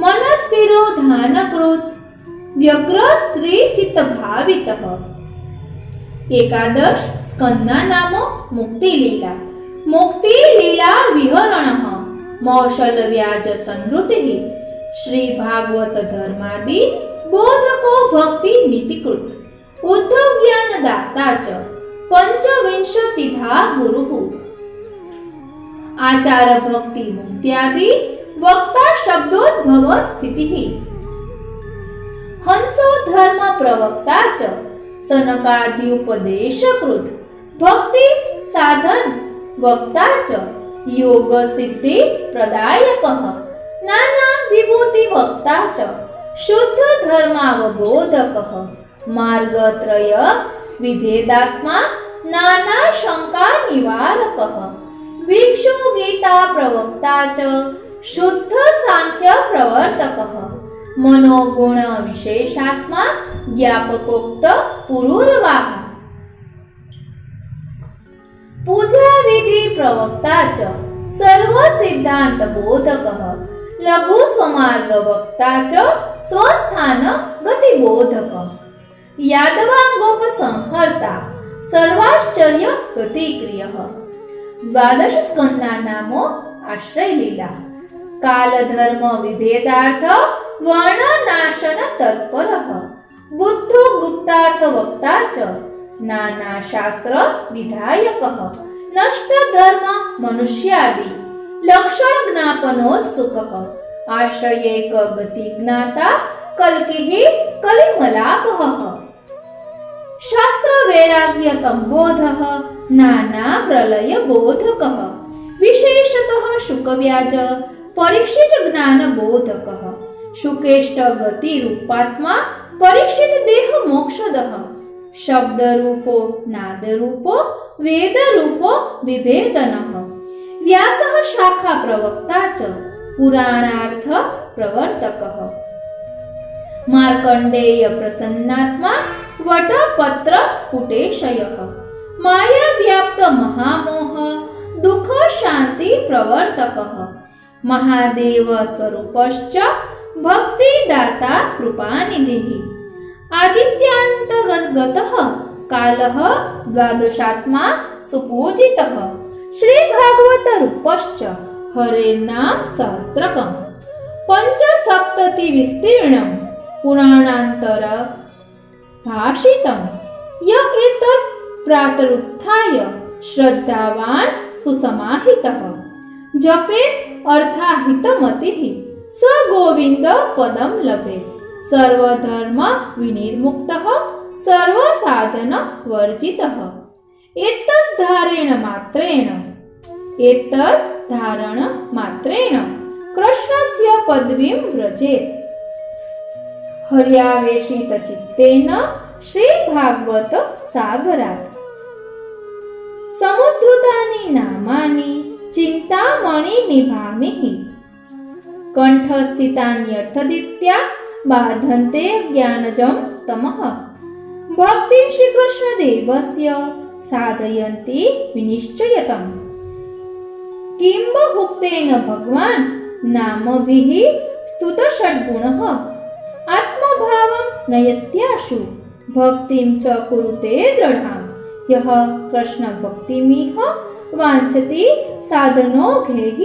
मनस्थिरो धानकृत व्यग्र स्त्री चित्त भावितः। एकादश स्कंदा नाम मुक्ति लीला विहरणः मौशल व्याज संवृत्तिः श्री भागवत धर्मादि बोधको भक्ति नीतिकृत उद्धव ज्ञान दाता च पंचविंशतिधा गुरुः आचार भक्ति मुक्त्यादि वक्ता शब्दोद्भव स्थितिः हंसो धर्म प्रवक्ता च सनकादि उपदेशकृत भक्ति साधन वक्ता च योग सिद्धि प्रदायकः नाना विभूति वक्ता च शुद्ध धर्मावबोधकः मार्गत्रय विभेदात्मा नाना शंका निवारकः भिक्षु गीता प्रवक्ता च शुद्ध सांख्य प्रवर्तकः मनोगुण विशेषात्मा ज्ञापकोक्त पुरुर्वाह पूजा विधि प्रवक्ता च सर्व सिद्धांत बोधकः लघु स्वमार्ग वक्ता च स्वस्थान गति बोधकः यादवांगोप संहर्ता सर्वाश्चर्य गतिक्रियः द्वादश स्कंदा नामो आश्रय लीला काल धर्म विभेदार्थ वर्ण नाशन तत्परः बुद्धो गुप्तार्थ वक्ता च नाना शास्त्र विधायकः नष्ट धर्म मनुष्यादि लक्षण ज्ञापनोत्सुकः आश्रयेक गति ज्ञाता कल्किः कलिमलापः शास्त्र वैराग्य संबोधः नाना प्रलय बोधकः विशेषतः शुकव्याज परीक्षित ज्ञान बोधकः शुकेष्ट गति रूपात्मा परीक्षित देह मोक्षदः शब्द रूपो नाद रूपो वेद रूपो विभेदनः व्यासः शाखा प्रवक्ता च पुराणार्थ प्रवर्तकः मार्कंडेय प्रसन्नात्मा वटपत्र पुटेशयः माया व्याप्त महामोह दुख शांति प्रवर्तकः महादेव स्वरूपश्च भक्ति दाता कृपानिधिः आदित्यान्तर्गतः कालः द्वादशात्मा सुपूजितः श्री भागवत रूपश्च हरेर्नाम सहस्रकम् पंचसप्तति विस्तीर्णं पुराणान्तर भाषितं य एतत् प्रातरुत्थाय श्रद्धावान् सुसमाहितः जपेत् अर्थाहितमतिः स गोविंद पदं लभेत् सर्वधर्म विनिर्मुक्तः सर्वसाधन वर्जितः एतत् धारण मात्रेण कृष्णस्य पदवीं व्रजेत् हर्यावेशित चित्तेन श्री भागवत सागरात् समुद्धृतानि नामानि चिन्तामणि निभानिः कंठस्थितान्यर्थदीप्त्या बाधन्ते ज्ञानजं तमः भक्तिं श्रीकृष्णदेवस्य साधयन्ति विनिश्चयतम् किं बहुक्तेन भगवान् नामभिः स्तुतषड्गुणः आत्मभावं नयत्याशु भक्तिं च कुरुते दृढाम् यः कृष्णभक्तिमिह वाञ्छति साधनोघैः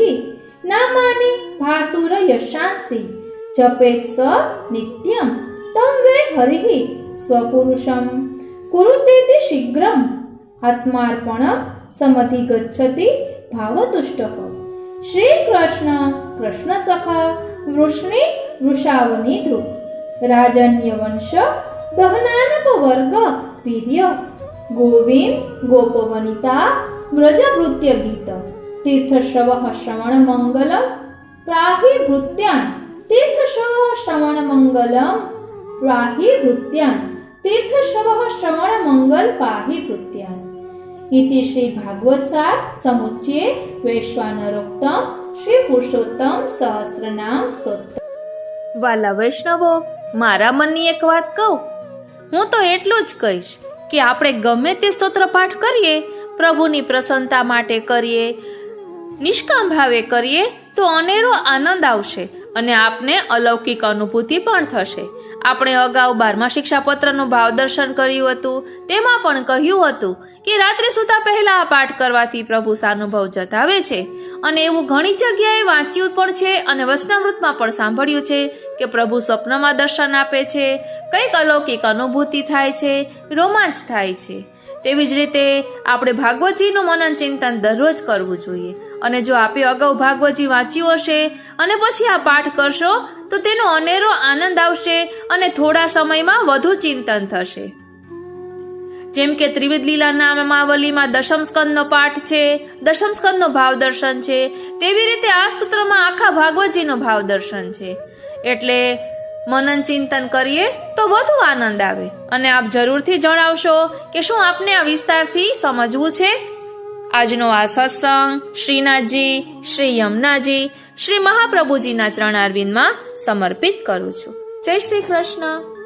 नामानि भासुर यशांसि जपेत् स नित्यं तं वै हरिः स्वपुरुषं कुरुतेति शीघ्रम् आत्मार्पणं समधिगच्छति भावतुष्टः श्रीकृष्ण कृष्णसखा वृष्णि वृषावनि ध्रुव राजन्यवंश दहनानपवर्ग वीर्य गोविंद गोपवनिता व्रजभृत्य गीत तीर्थश्रवः श्रवणमङ्गलं प्राहिर्भृत्यान् तीर्थश्रवः श्रवणमङ्गलं રાહી ભૃત્યાન તીર્થશ્રવઃ શ્રવણ મંગલ પાહી ભૃત્યાન इति श्री भागवत सार समुच्चये वैश्वानरोक्तम श्री पुरुषोत्तम सहस्त्रनाम स्तोत्र। વાલા વૈષ્ણવો, મારા મનની એક વાત કહું, હું તો એટલું જ કહીશ કે આપણે ગમે તે સ્તોત્ર પાઠ કરીએ, પ્રભુની પ્રસન્નતા માટે કરીએ, નિષ્કામ ભાવે કરીએ તો અનેરો આનંદ આવશે અને આપને અલૌકિક અનુભૂતિ પણ થશે। આપણે અગાઉ 12મા શિક્ષાપત્રનું ભાવ દર્શન કર્યું હતું, તેમાં પણ કહ્યું હતું કે રાત્રે સૂતા પહેલા આ પાઠ કરવાથી પ્રભુ સાનુભવ જતાવે છે અને એવું ઘણી જગ્યાએ વાંચ્યું પણ છે અને વચનામૃતમાં પણ સાંભળ્યું છે કે પ્રભુ સ્વપ્નમાં દર્શન આપે છે, કંઈક અલૌકિક અનુભૂતિ થાય છે, રોમાંચ થાય છે। તેવી જ રીતે આપણે ભાગવતજીનું મનન ચિંતન દરરોજ કરવું જોઈએ અને જો આપે અગાઉ ભાગવતજી વાંચ્યું હશે અને પછી આ પાઠ કરશો તો તેનો અનેરો આનંદ આવશે અને થોડા સમયમાં વધુ ચિંતન થશે। જેમ કે ત્રિવિધ લીલા નામાવલીમાં દશમ સ્કંદનો પાઠ છે, દશમ સ્કંદનો ભાવ દર્શન છે, તેવી રીતે આ સ્તોત્રમાં આખા ભાગવતજીનો ભાવ દર્શન છે। એટલે મનન ચિંતન કરીએ તો વધુ આનંદ આવે અને આપ જરૂરથી જણાવશો કે શું આપને આ વિસ્તારથી સમજવું છે। આજનો આ સત્સંગ શ્રીનાથજી, શ્રી યમુનાજી, શ્રી મહાપ્રભુજીના ચરણારવિંદમાં સમર્પિત કરું છું। જય શ્રી કૃષ્ણ।